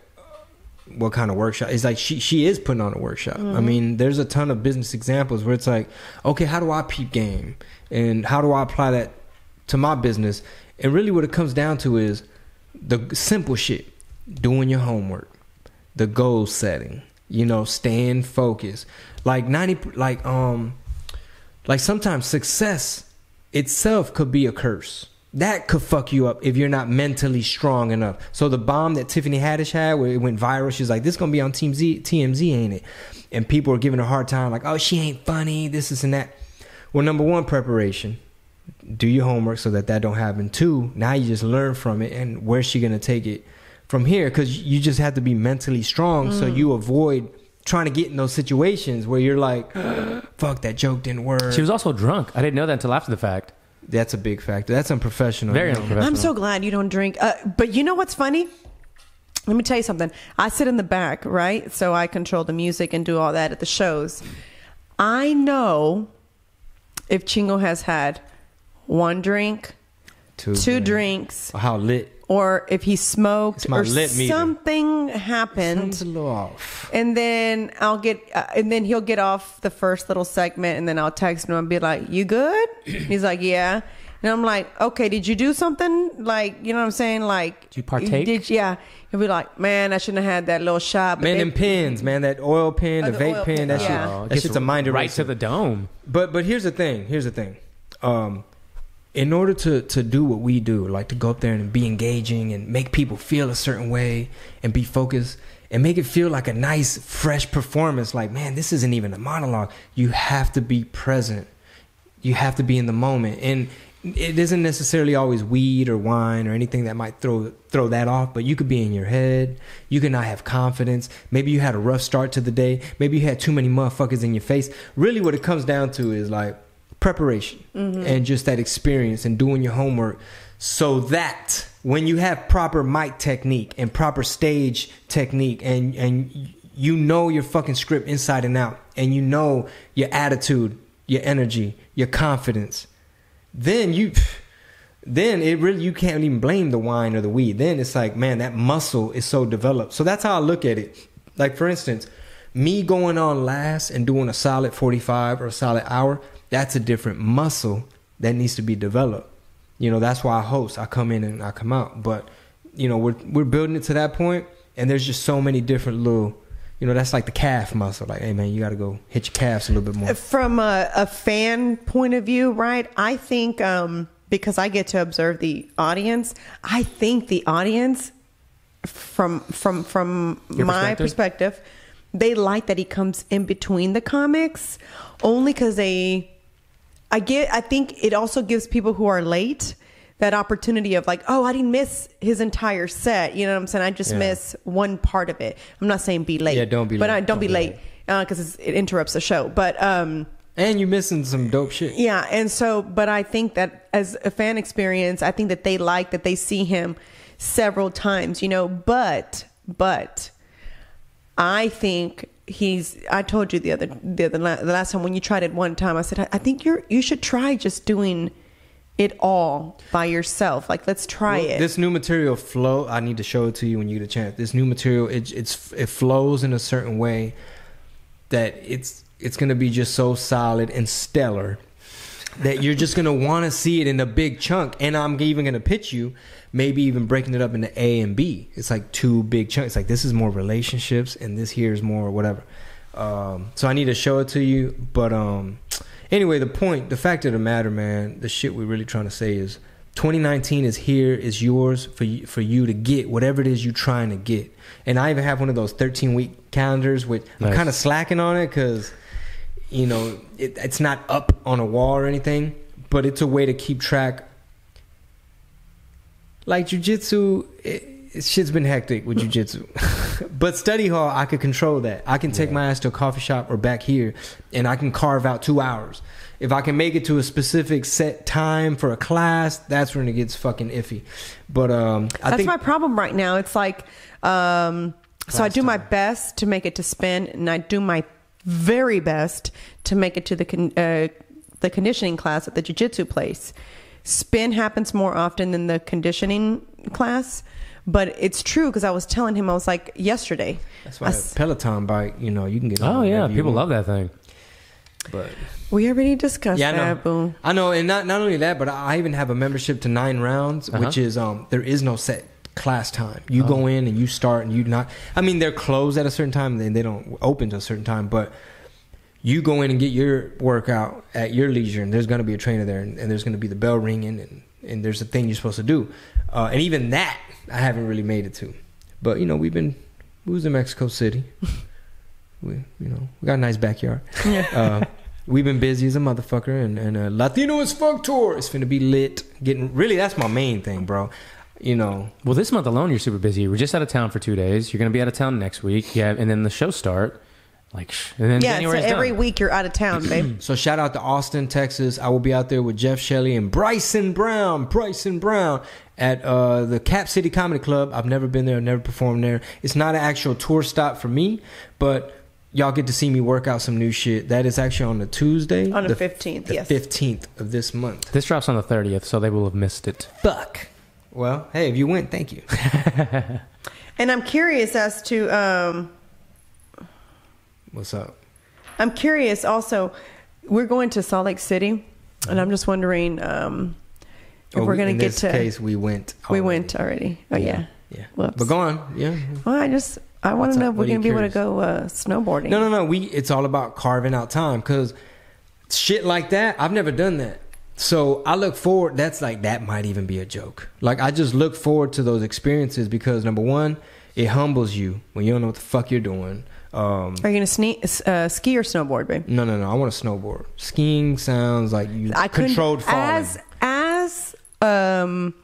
what kind of workshop. It's like she is putting on a workshop. I mean, there's a ton of business examples where it's like, okay, how do I peep game and how do I apply that to my business? And really what it comes down to is the simple shit: doing your homework, the goal setting, staying focused. Like sometimes success itself could be a curse. That could fuck you up if you're not mentally strong enough. So the bomb that Tiffany Haddish had, where it went viral, she's like, this is going to be on TMZ, ain't it? And people are giving her a hard time, like, oh, she ain't funny, this and that. Well, number one, preparation. Do your homework so that don't happen. Two, now you just learn from it, and where's she going to take it from here? Because you just have to be mentally strong so you avoid trying to get in those situations where you're like, fuck, that joke didn't work. She was also drunk. I didn't know that until after the fact. That's a big factor. That's unprofessional. Very unprofessional. I'm so glad you don't drink. But you know what's funny? Let me tell you something. I sit in the back, right? So I control the music and do all that at the shows. I know if Chingo has had one drink, two drinks, or how lit, or if he smoked, or something happened, something's a little off, and then and then he'll get off the first little segment, and then I'll text him and be like, "You good?" He's like, "Yeah," and I'm like, "Okay, did you do something? Like, you know what I'm saying? Like, did you partake?" Yeah. He'll be like, "Man, I shouldn't have had that little shot." Man, them pins, man, that oil pen, the vape pen, that shit, that shit's a mind eraser. Right to the dome. But here's the thing. In order to do what we do, like to go up there and be engaging and make people feel a certain way and be focused and make it feel like a nice, fresh performance, like, man, this isn't even a monologue. You have to be present. You have to be in the moment. And it isn't necessarily always weed or wine or anything that might throw that off, but you could be in your head. You could not have confidence. Maybe you had a rough start to the day. Maybe you had too many motherfuckers in your face. Really what it comes down to is like preparation and just that experience and doing your homework, so that when you have proper mic technique and proper stage technique and you know your fucking script inside and out, and you know your attitude, your energy, your confidence, then it really, you can't even blame the wine or the weed. Then it's like, man, that muscle is so developed. So that's how I look at it. Like, for instance, me going on last and doing a solid 45 or a solid hour, that's a different muscle that needs to be developed. You know, that's why I host. I come in and I come out. But, you know, we're building it to that point, and there's just so many different little, you know, that's like the calf muscle. Like, hey, man, you got to go hit your calves a little bit more. From a fan point of view, right, I think because I get to observe the audience, I think the audience, from my perspective, they like that he comes in between the comics, only because I think it also gives people who are late that opportunity of like, oh, I didn't miss his entire set. You know what I'm saying? I just miss one part of it. I'm not saying be late. Yeah, don't be late. But don't be late because it interrupts the show. But and you're missing some dope shit. Yeah, and so, but I think that as a fan experience, I think that they like that they see him several times, you know, but I think I told you the last time when you tried it one time, I said, I think you should try just doing it all by yourself. Like, let's try it. This new material flow, I need to show it to you when you get a chance. This new material, it flows in a certain way that it's going to be just so solid and stellar that you're just going to want to see it in a big chunk. And I'm even going to pitch you maybe even breaking it up into A and B. It's like two big chunks. It's like, this is more relationships and this here is more whatever. So I need to show it to you. But anyway, the fact of the matter, man, the shit we're really trying to say is 2019 is here, is yours for you to get whatever it is you're trying to get. And I even have one of those 13-week calendars, which I'm kind of slacking on it because, you know, it's not up on a wall or anything, but it's a way to keep track. Like jiu-jitsu, shit's been hectic with jiu-jitsu. But study hall, I could control that. I can take my ass to a coffee shop or back here, and I can carve out 2 hours. If I can make it to a specific set time for a class, that's when it gets fucking iffy. But I think my problem right now. It's like, so I do my best to make it to spin, and I do my very best to make it to the conditioning class at the jiu-jitsu place. Spin happens more often than the conditioning class, but it's true because I was telling him, I was like, yesterday. That's why a Peloton bike, you know, you can get. Oh yeah, people love that thing. But we already discussed that, boo. I know, and not only that, but I even have a membership to 9 rounds, which is there is no set class time. You go in and you start, and you not. I mean, they're closed at a certain time, and they don't open to a certain time, but you go in and get your workout at your leisure, and there's going to be a trainer there, and there's going to be the bell ringing, and there's a thing you're supposed to do. And even that, I haven't really made it to. But, you know, we was in Mexico City. We got a nice backyard. We've been busy as a motherfucker, and Latino as Fuck tour is finna be lit. Really, that's my main thing, bro. You know. Well, this month alone, you're super busy. We're just out of town for 2 days. You're going to be out of town next week. Yeah, and then the show start. And then January's so every done. week you're out of town, babe. So shout out to Austin, Texas. I will be out there with Jeff Shelley and Bryson Brown at the Cap City Comedy Club. I've never been there, never performed there. It's not an actual tour stop for me, but y'all get to see me work out some new shit. That is actually on the Tuesday. On the 15th, the 15th of this month. This drops on the 30th, so they will have missed it. Fuck. Well, hey, if you went, thank you. And I'm curious as to... What's up? I'm curious also, we're going to Salt Lake City, and I'm just wondering if we're going to get to... In this case, we went already. We went already. Oh, yeah. Yeah. Whoops. But go on. Yeah. Well, I want to know if we're going to be able to go snowboarding. No. It's all about carving out time, because shit like that, I've never done that. So I look forward, that might even be a joke. Like, I just look forward to those experiences because, number one, it humbles you when you don't know what the fuck you're doing. Are you going to ski or snowboard, babe? No. I want to snowboard. Skiing sounds like you controlled falling. coordinated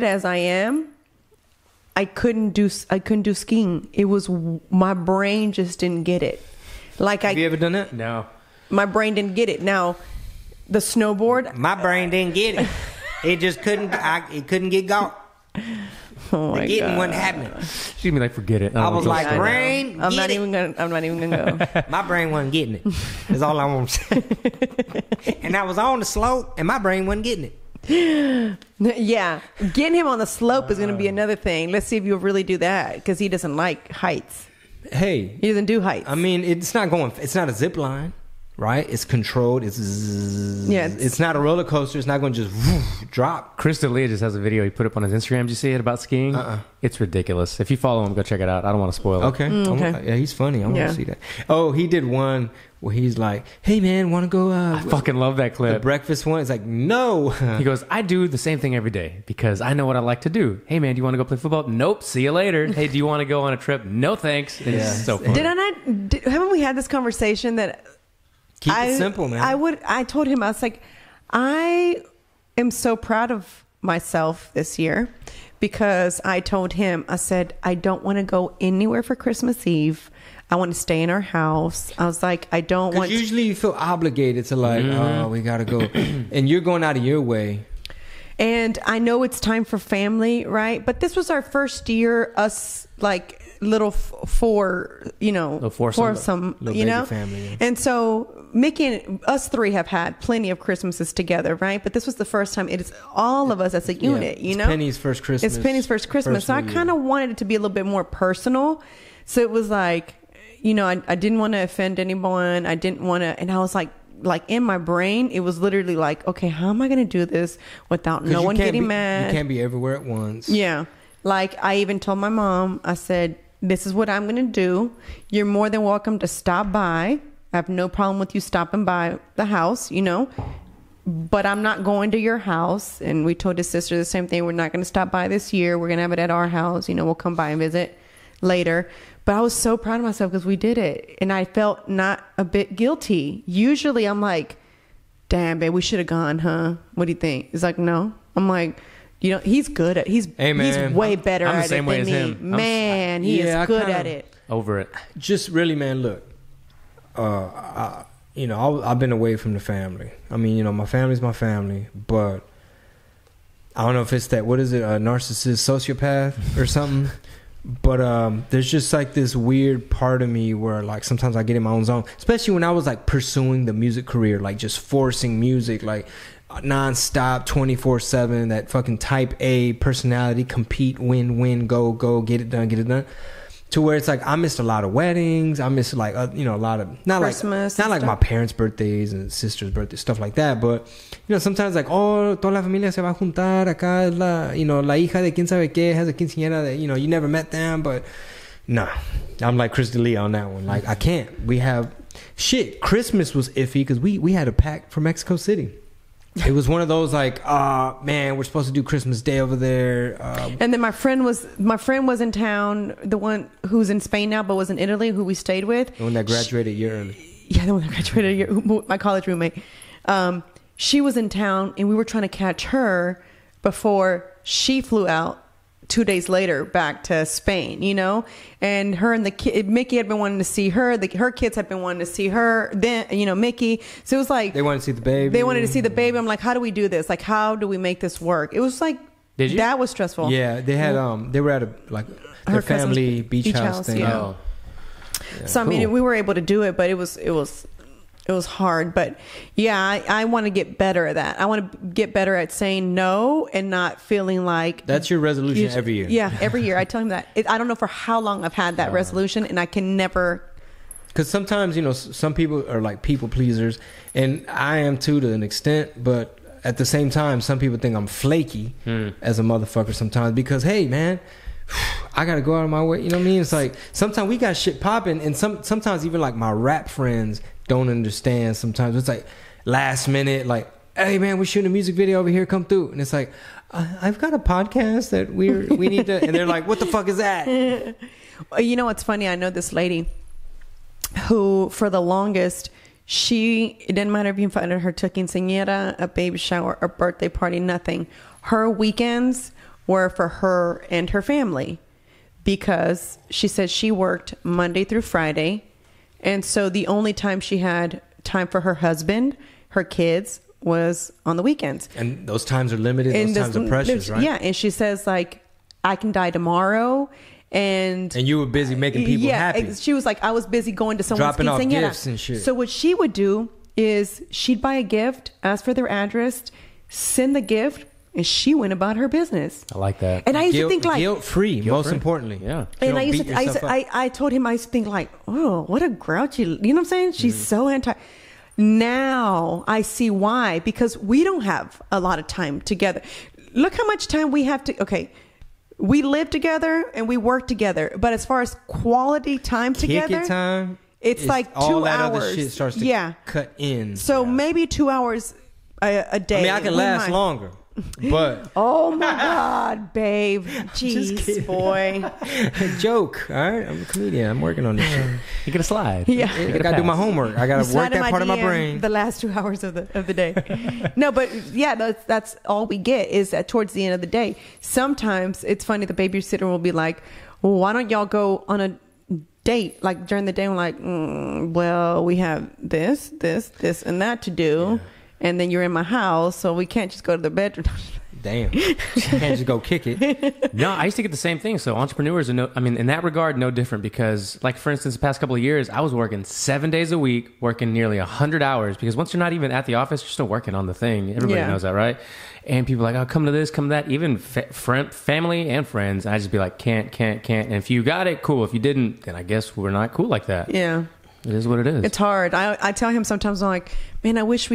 as I am, I couldn't do skiing. It was my brain just didn't get it. Have you ever done that? No. My brain didn't get it. Now, the snowboard. My brain didn't get it. It just couldn't. It couldn't get going. Oh my God. Wasn't happening. She'd be like, forget it. I was like, I know. brain. I'm not even gonna go. My brain wasn't getting it. That's all I want to say. And I was on the slope, and my brain wasn't getting it. Yeah, getting him on the slope is going to be another thing. Let's see if you'll really do that, because he doesn't like heights. Hey, He doesn't do heights. I mean, it's not a zip line, right? It's controlled. It's not a roller coaster. It's not going to just drop. Chris D'Elia just has a video he put up on his Instagram. Did you see it about skiing? It's ridiculous. If you follow him, go check it out. I don't want to spoil it. Okay. Okay. Yeah, he's funny. I want to see that. Oh, he did one where he's like, "Hey man, want to go?" I fucking love that clip. The breakfast one. It's like, no. He goes, I do the same thing every day because I know what I like to do. Hey man, do you want to go play football? Nope. See you later. Hey, do you want to go on a trip? No thanks. It's so funny. Haven't we had this conversation that Keep it simple, man. I told him, I was like, I am so proud of myself this year, because I told him, I said, I don't want to go anywhere for Christmas Eve. I want to stay in our house. I was like, I don't want. Usually you feel obligated to like, oh, we gotta go, and you're going out of your way. And I know it's time for family, right? But this was our first year, us like little foursome, you know. Family, yeah. And so Mickey and us three have had plenty of Christmases together, right? But this was the first time it is all of us as a unit, you know. Penny's first Christmas. It's Penny's first Christmas. So I kind of wanted it to be a little bit more personal. So it was like, you know, I didn't want to offend anyone. I didn't want to, and I was like in my brain, it was literally like, okay, how am I going to do this without no one getting mad? You can't be everywhere at once. Yeah. Like I even told my mom, I said, this is what I'm going to do. You're more than welcome to stop by. I have no problem with you stopping by the house, you know, but I'm not going to your house. And we told his sister the same thing. We're not going to stop by this year. We're going to have it at our house. You know, we'll come by and visit later. But I was so proud of myself because we did it. And I felt not a bit guilty. Usually I'm like, damn, babe, we should have gone, huh? What do you think? He's like, no. I'm like, you know, he's good at he's way better I'm at the same it way than as me. him. Man, he is good at it. Over it. Just really, man, look. You know, I've been away from the family. I mean, you know, my family's my family, but I don't know if it's that, what is it, a narcissist sociopath or something. But there's just like this weird part of me where like sometimes I get in my own zone, especially when I was like pursuing the music career, like just forcing music, like nonstop, 24/7, that fucking type A personality, compete, win, go, get it done. To where it's like I missed a lot of weddings. I missed like a lot of Christmas, not like my parents' birthdays and sisters' birthdays, stuff like that. But you know, sometimes like, oh, toda la familia se va a juntar acá, es la hija de quién sabe qué has a quinceañera that you never met them. But nah, I'm like Chris D'Elia on that one. Like I can't. We have shit. Christmas was iffy because we had a pack for Mexico City. It was one of those like, man, we're supposed to do Christmas Day over there. And then my friend was in town, the one who's in Spain now, but was in Italy, who we stayed with. The one that graduated a year early. Yeah, the one that graduated a year, my college roommate. She was in town, and we were trying to catch her before she flew out 2 days later back to Spain, you know, and her and Mickey had been wanting to see her. Her kids had been wanting to see her. Then, you know, Mickey. So it was like they wanted to see the baby. They wanted to see the baby. I'm like, how do we do this? Like, how do we make this work? It was like that was stressful. Yeah, they had they were at their family beach house thing. Yeah. Oh. Yeah. So I mean, we were able to do it, but it was hard. But yeah, I want to get better at that. I want to get better at saying no and not feeling like that's your resolution every year. Yeah, every year I tell him that. I don't know for how long I've had that resolution, and I can never. Because sometimes, you know, some people are like people pleasers, and I am too to an extent. But at the same time, some people think I'm flaky as a motherfucker sometimes because, hey, man, I gotta go out of my way. You know what I mean? It's like sometimes we got shit popping, and sometimes even like my rap friends don't understand. Sometimes it's like last minute, like, hey man, we're shooting a music video over here, come through. And it's like, I've got a podcast that we need to, and they're like, what the fuck is that? You know what's funny? I know this lady who for the longest, it didn't matter if you invited her to quinceañera, a baby shower, a birthday party, nothing. Her weekends were for her and her family because she said she worked Monday through Friday. And so the only time she had time for her husband, her kids, was on the weekends. And those times are limited. Those times are precious, right? Yeah. And she says, like, I can die tomorrow. And you were busy making people happy. She was like, I was busy going to someone's dropping off quinceañera. gifts and shit. So what she would do is she'd buy a gift, ask for their address, send the gift, and she went about her business. I like that. And I used to think like guilt-free, most importantly. Yeah. And I told him, I used to think like, oh, what a grouchy, you know what I'm saying? She's so anti. Now I see why, because we don't have a lot of time together. Look how much time we have to, okay. We live together and we work together, but as far as quality time together, it's like 2 hours. All that other shit starts to cut in. So maybe 2 hours a day. I mean, I can last longer, but oh my God, babe, jeez, boy, joke. All right, I'm a comedian. I'm working on this shit. You get a slide. Yeah, I gotta do my homework. I gotta work that part of my brain. The last 2 hours of the day. No, but yeah, that's all we get is that towards the end of the day. Sometimes it's funny. The babysitter will be like, well, "Why don't y'all go on a date?" Like during the day, I'm like, "Well, we have this, and that to do." Yeah. And then you're in my house, so we can't just go to the bedroom. Damn. You can't just go kick it. No, I used to get the same thing. So entrepreneurs are in that regard, no different because, like, for instance, the past couple of years, I was working 7 days a week, working nearly 100 hours because once you're not even at the office, you're still working on the thing. Everybody knows that, right? And people are like, oh, come to this, come to that, even family and friends. And I just be like, can't. And if you got it, cool. If you didn't, then I guess we're not cool like that. Yeah. It is what it is. It's hard. I tell him sometimes, I'm like, man, I wish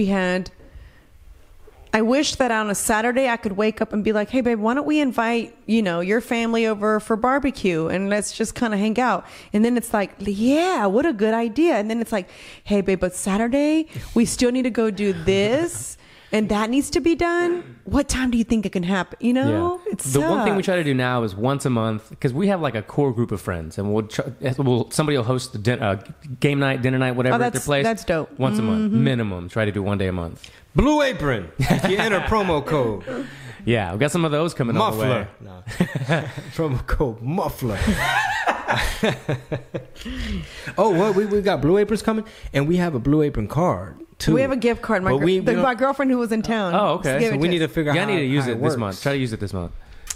that on a Saturday I could wake up and be like, hey, babe, why don't we invite, your family over for barbecue and let's just kind of hang out. And then it's like, yeah, what a good idea. And then it's like, hey, babe, but Saturday we still need to go do this. And that needs to be done. What time do you think it can happen? It's the one thing we try to do now is once a month because we have like a core group of friends, and somebody will host the game night, dinner night, whatever at their place. That's dope. Once a month, minimum. Try to do 1 day a month. Blue Apron. If you enter promo code. Yeah, we got some of those coming on the way. No. Promo code Muffler. Oh, we got Blue Aprons coming, and we have a Blue Apron card. Too. We have a gift card. My girlfriend who was in town. Oh, okay. So we need to figure out. I need to use it this month. Try to use it this month.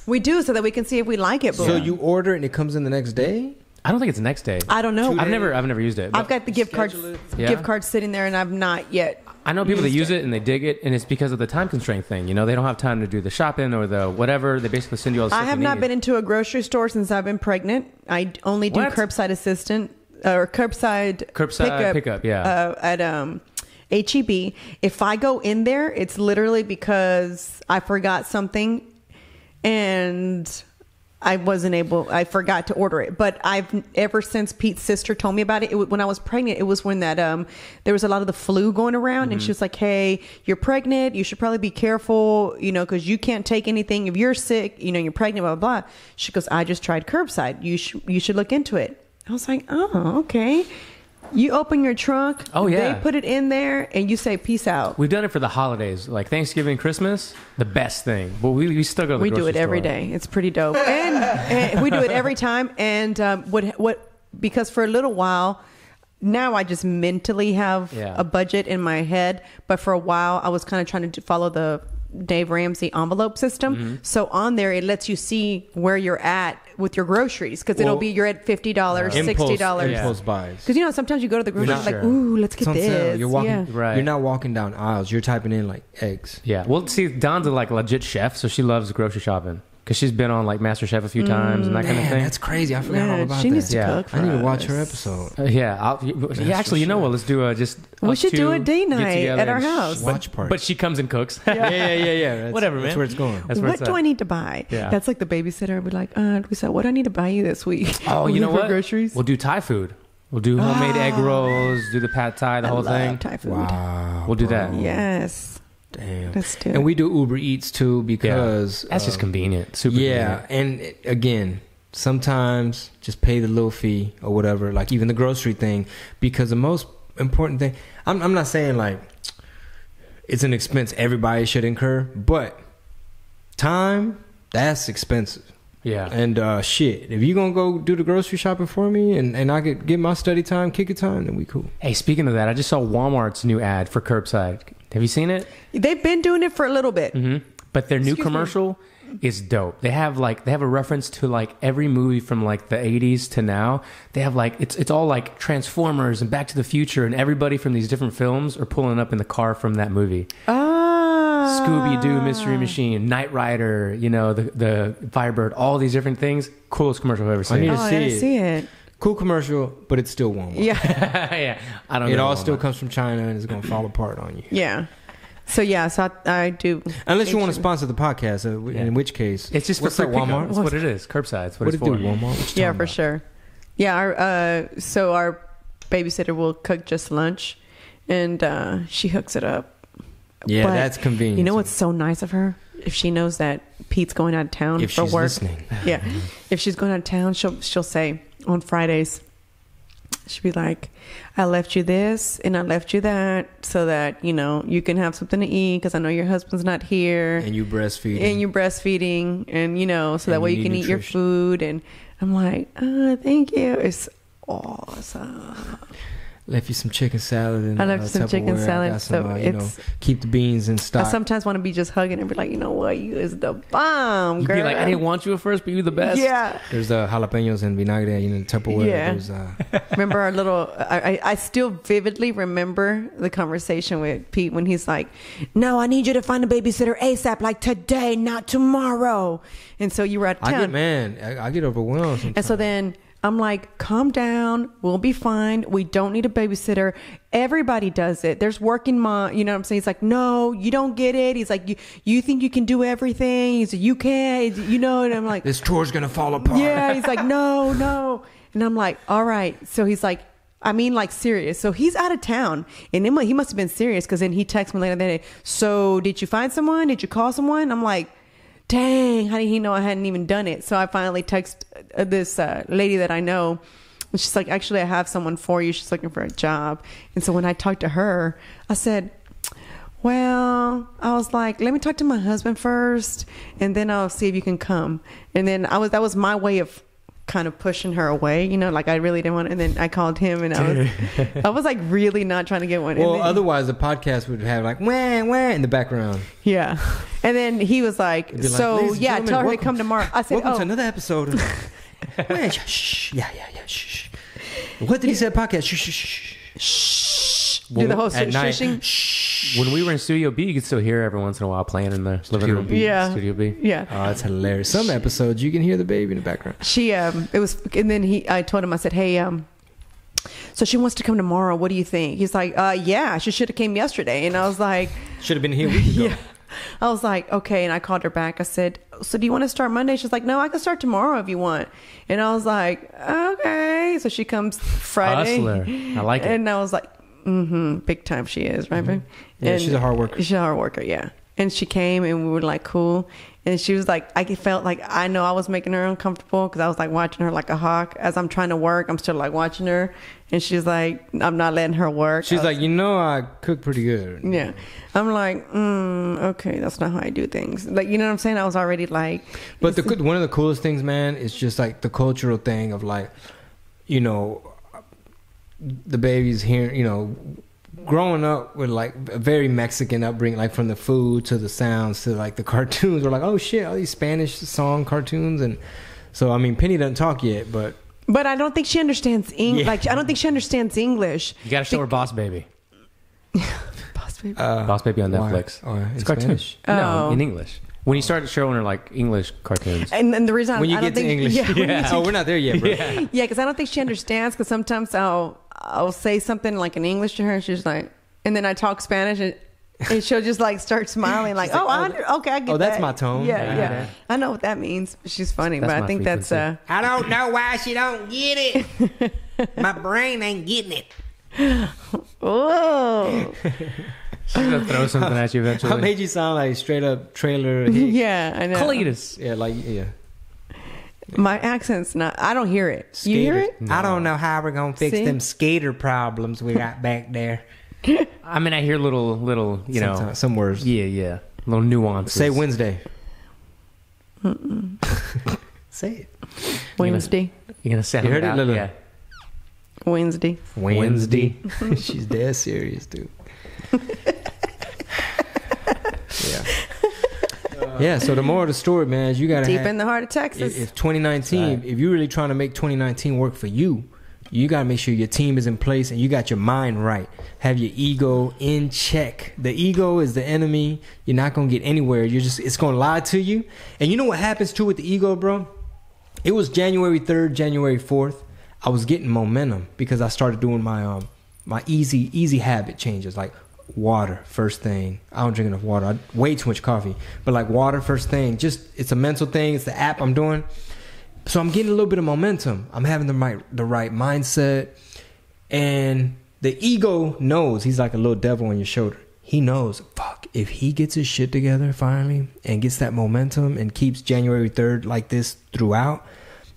We do so that we can see if we like it. So you order it and it comes in the next day. I don't think it's the next day. I don't know. I've never used it. I've got the gift card sitting there, and I've not yet. I know people that use it and they dig it, and it's because of the time constraint thing. They don't have time to do the shopping or the whatever. They basically send you all the stuff. I have not been into a grocery store since I've been pregnant. I only do curbside assistant or curbside pickup. Yeah. At HEB. If I go in there, it's literally because I forgot something and I forgot to order it. But ever since Pete's sister told me about it, when I was pregnant, it was when that there was a lot of the flu going around, and she was like, hey, you're pregnant, you should probably be careful, because you can't take anything if you're sick, you're pregnant, blah, blah, blah. She goes, I just tried curbside. You should look into it. I was like, oh, okay. You open your trunk. Oh, yeah. They put it in there and you say, peace out. We've done it for the holidays, like Thanksgiving, Christmas, the best thing. But we still go to the grocery store. We do it every day. It's pretty dope. And we do it every time. And because for a little while, now I just mentally have a budget in my head. But for a while, I was kind of trying to follow the Dave Ramsey envelope system. So on there, it lets you see where you're at with your groceries, because it'll be you're at $50, $60. Impulse buys. Because sometimes you go to the grocery store like, ooh, let's get this. You're walking, You're not walking down aisles. You're typing in like eggs. Yeah. Well, see, Dawn's a legit chef, so she loves grocery shopping. Because she's been on MasterChef a few times and that kind of thing. That's crazy. I forgot all about that. She needs to cook for I need to us. watch her episode. Actually, you know what? Let's do we should do a day night at our house. Watch party. But she comes and cooks. Yeah. Whatever, man. That's where it's going. What do I need to buy? Yeah. That's like the babysitter. I'd be like, what do I need to buy you this week? Oh, you know what? Groceries? We'll do Thai food. We'll do homemade egg rolls, do the pad Thai, the whole thing. Thai food. Wow. We'll do that. Yes. Damn. Let's do it. And we do Uber Eats too, because that's just convenient. Super convenient. And again, sometimes just pay the little fee or whatever, like even the grocery thing, because the most important thing. I'm not saying like it's an expense everybody should incur, but time, that's expensive. Yeah. And shit, if you gonna go do the grocery shopping for me and I could get my study time, kick it time, then we cool. Hey, speaking of that, I just saw Walmart's new ad for curbside. Have you seen it? They've been doing it for a little bit. Mm-hmm. But their new commercial is dope. They have a reference to like every movie from like the 80s to now. They have like it's all like Transformers and Back to the Future, and everybody from these different films are pulling up in the car from that movie. Scooby-Doo, Mystery Machine, Knight Rider, you know, the Firebird, all these different things. Coolest commercial I've ever seen. I need to see it. Cool commercial, but it's still Walmart. Yeah. Yeah. I don't know. It all still comes from China and it's going to fall apart on you. Yeah. So I do. Unless you want to sponsor the podcast, in which case it's just for Walmart. That's what it is. Curbside. That's what it's for. Walmart? Yeah, for sure. Yeah. Our babysitter will cook just lunch, and she hooks it up. Yeah, that's convenient. You know what's so nice of her? If she knows that Pete's going out of town if for she's work. Listening. Yeah. If she's going out of town, she'll say on Fridays, she'll be like, I left you this and I left you that so that, you know, you can have something to eat because I know your husband's not here. And you're breastfeeding. And, you know, so that way you can eat your food. And I'm like, thank you. It's awesome. Left you some chicken salad. And, I left you some chicken salad. So keep the beans in stock. I sometimes want to be just hugging and be like, you know what? You is the bomb, girl. You'd be like, I didn't want you at first, but you the best. Yeah. There's jalapenos and vinagre in Tupperware. Yeah. Remember our little... I still vividly remember the conversation with Pete when he's like, no, I need you to find a babysitter ASAP, like today, not tomorrow. And so you were out of town. I get overwhelmed sometimes. And so then... I'm like, calm down. We'll be fine. We don't need a babysitter. Everybody does it. There's working mom. You know what I'm saying? He's like, no, you don't get it. He's like, you think you can do everything. He's like, you can't. You know, and I'm like, this tour's going to fall apart. Yeah. He's like, no. And I'm like, all right. So he's like, I mean, like serious. So he's out of town, and he must have been serious because then he texted me later that day. So did you find someone? Did you call someone? I'm like, dang, how did he know I hadn't even done it? So I finally text this lady that I know, and she's like, actually, I have someone for you. She's looking for a job. And so when I talked to her, I said, well, I was like, let me talk to my husband first, and then I'll see if you can come. And then that was my way of kind of pushing her away, you know, like I really didn't want to. And then I called him, and I was like really not trying to get one. Well, otherwise the podcast would have like wah in the background. Yeah. And then he was like, so yeah, tell her to come tomorrow. I said, welcome to another episode of shh. Yeah, shh. What did he say? Podcast? Shh. Do the whole shushing. When we were in Studio B, you could still hear every once in a while playing in the living room. Yeah. Studio B. Yeah. Oh, that's hilarious. Some episodes you can hear the baby in the background. And then I told him, I said, hey, so she wants to come tomorrow. What do you think? He's like, yeah, she should have came yesterday. And I was like, should have been here a week ago. Yeah. I was like, okay. And I called her back. I said, so do you want to start Monday? She's like, no, I can start tomorrow if you want. And I was like, okay. So she comes Friday. Hustler. I like it. And I was like, big time she is, right, babe? Yeah, and she's a hard worker. She's a hard worker, yeah. And she came, and we were like, cool. And she was like, I felt like I know I was making her uncomfortable because I was like watching her like a hawk. As I'm trying to work, I'm still like watching her. And she's like, I'm not letting her work. She's like, I cook pretty good. Yeah. I'm like, okay, that's not how I do things. Like, you know what I'm saying? I was already like. But one of the coolest things, man, is just like the cultural thing of like, you know, the babies here, you know, growing up with like a very Mexican upbringing, like from the food to the sounds to like the cartoons. We're like, oh shit, all these Spanish song cartoons. And so, I mean, Penny doesn't talk yet, but I don't think she understands English. Yeah. Like, I don't think she understands English. You got to show her Boss Baby. Boss Baby. Boss Baby on Netflix. It's cartoons. No, in English. When you started showing her like English cartoons. And the reason when you I get don't think, to English. Yeah. Oh, we're not there yet, bro. Yeah, because I don't think she understands. Because sometimes I'll say something like in English to her, and she's like, and then I talk Spanish, and she'll just like start smiling, like, okay, I get that. Oh, that's my tone. Yeah. I know what that means. She's funny, but I think frequency. that's. I don't know why she don't get it. My brain ain't getting it. Whoa. She's gonna throw something at you eventually. I made you sound like straight up trailer hit. Yeah, I know. Cletus. Yeah, like, yeah. My accent's not. I don't hear it. Skater. You hear it? No. I don't know how we're gonna fix See? them skater problems we got back there. I mean, I hear little, you know, Sometimes, some words. yeah, little nuances. Say Wednesday. Say it. Wednesday. You're gonna sound You heard it, out? Lulu? Yeah. Wednesday. Wednesday. She's dead serious, dude. Yeah. Yeah. So the moral of the story, man, is you gotta Deep have, in the heart of Texas. if 2019, if you're really trying to make 2019 work for you, you got to make sure your team is in place and you got your mind right. Have your ego in check. The ego is the enemy. You're not going to get anywhere. It's going to lie to you. And you know what happens too with the ego, bro? It was January 3rd, January 4th. I was getting momentum because I started doing my my easy habit changes, like water first thing. I don't drink enough water. Way too much coffee. But like water first thing. Just, it's a mental thing. It's the app I'm doing. So I'm getting a little bit of momentum. I'm having the right mindset. And the ego knows. He's like a little devil on your shoulder. He knows, fuck, if he gets his shit together finally and gets that momentum and keeps January 3rd like this throughout,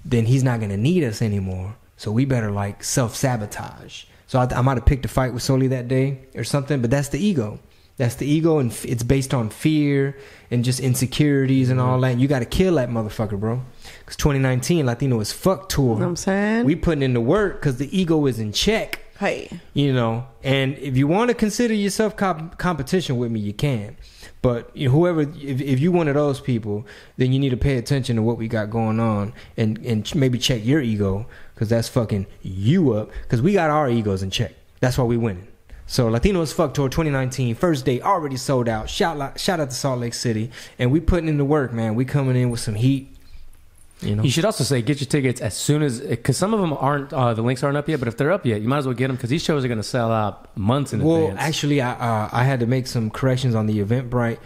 then he's not going to need us anymore. So we better like self-sabotage. So I might have picked a fight with Soli that day or something, but that's the ego. That's the ego, and it's based on fear and just insecurities and all that. You got to kill that motherfucker, bro. Because 2019 Latino is fuck tour. You know what I'm saying? We putting in the work because the ego is in check. Hey. You know, and if you want to consider yourself competition with me, you can. But you know, whoever, if you one of those people, then you need to pay attention to what we got going on and maybe check your ego, because that's fucking you up. Because we got our egos in check. That's why we winning. So Latino as Fuck Tour 2019, first day already sold out. Shout out to Salt Lake City, and we putting in the work, man. We coming in with some heat. You know, you should also say get your tickets as soon as, because some of them aren't, the links aren't up yet. But if they're up yet, you might as well get them, because these shows are going to sell out months in advance. Well, actually, I had to make some corrections on the Eventbrite,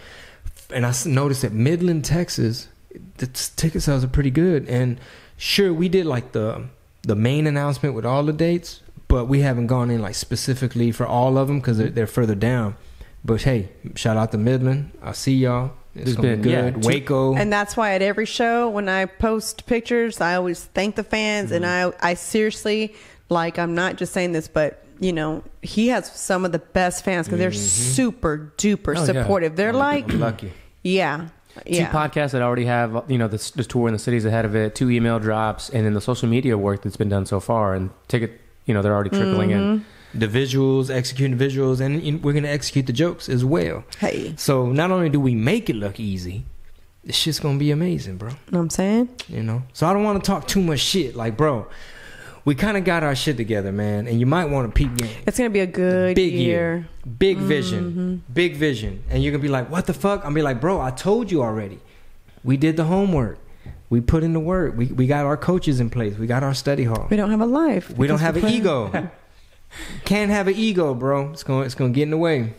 and I noticed that Midland, Texas, the ticket sales are pretty good. And sure, we did like the main announcement with all the dates, but we haven't gone in like specifically for all of them because they're further down. But hey, shout out to Midland. I'll see y'all. It's gonna be good. Yeah, Waco. And that's why at every show, when I post pictures, I always thank the fans. And I seriously, like, I'm not just saying this, but you know, he has some of the best fans because they're super duper supportive. Yeah. They're like, I'm lucky. Yeah. Two podcasts that already have, you know, the tour in the cities ahead of it, 2 email drops, and then the social media work that's been done so far, and ticket, you know, they're already trickling in. The visuals, executing the visuals, and we're going to execute the jokes as well. Hey. So not only do we make it look easy, it's just going to be amazing, bro. Know what I'm saying? You know? So I don't want to talk too much shit. Like, bro, we kind of got our shit together, man, and you might want to peep game. It's going to be a good big year. Big vision. Big vision. And you're going to be like, what the fuck? I'm be like, bro, I told you already. We did the homework. We put in the work. We got our coaches in place. We got our study hall. We don't have a life. We don't have an ego. Can't have an ego, bro. It's gonna get in the way.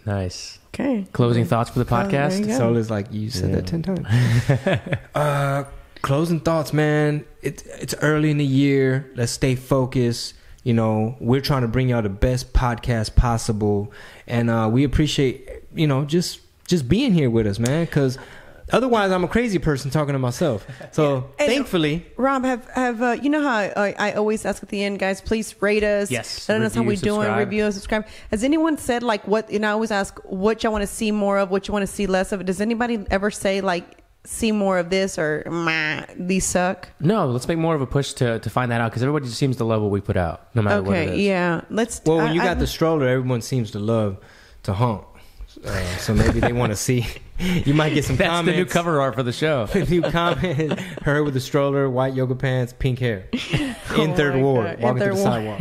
Nice. Okay. Closing thoughts for the podcast. So it's like you said that 10 times. Closing thoughts, man. It's early in the year. Let's stay focused. You know, we're trying to bring y'all the best podcast possible, and we appreciate, you know, just being here with us, man. Because otherwise, I'm a crazy person talking to myself. So thankfully, Rob, have you know how I always ask at the end, guys, please rate us. Yes. Let us know how we subscribe. doing. Review, subscribe. Has anyone said like what? And I always ask what y'all want to see more of, what you want to see less of. Does anybody ever say like see more of this or these suck? No, let's make more of a push to find that out, because everybody just seems to love what we put out, no matter what it is. Yeah. Let's. well, when you got the stroller, everyone seems to love to honk. So maybe they want to see. You might get some That's comments. the new cover art for the show. New comment. Her with a stroller, white yoga pants, pink hair. In third ward. Walking through the sidewalk.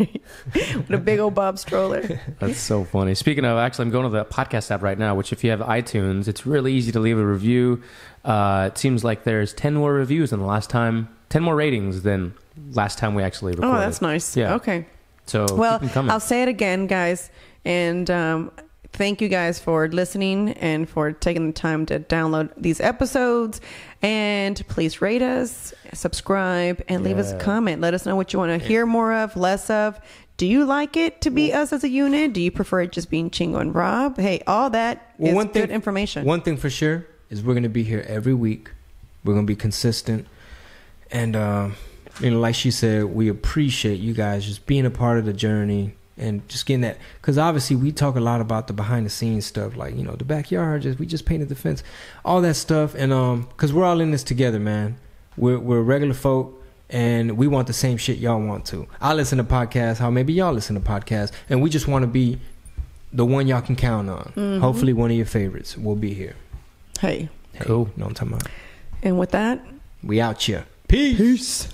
With a big old Bob stroller. That's so funny. Speaking of, actually, I'm going to the podcast app right now, which if you have iTunes, it's really easy to leave a review. It seems like there's 10 more reviews than the last time, 10 more ratings than last time we actually recorded. Oh, that's nice. Yeah. Okay. So well, keep them coming. I'll say it again, guys. And thank you guys for listening and for taking the time to download these episodes. And please rate us, subscribe, and leave us a comment. Let us know what you want to hear more of, less of. Do you like it to be us as a unit? Do you prefer it just being Chingo and Rob? Hey, all that is good information. One thing for sure is we're going to be here every week. We're going to be consistent. And like she said, we appreciate you guys just being a part of the journey and just getting that, because obviously we talk a lot about the behind the scenes stuff, like, the backyard, we just painted the fence, all that stuff. And because we're all in this together, man. We're regular folk, and we want the same shit y'all want to. I listen to podcasts how maybe y'all listen to podcasts, and we just want to be the one y'all can count on. Mm-hmm. Hopefully one of your favorites will be here. Hey, cool. Know what I'm talking about. And with that, we out here. Peace.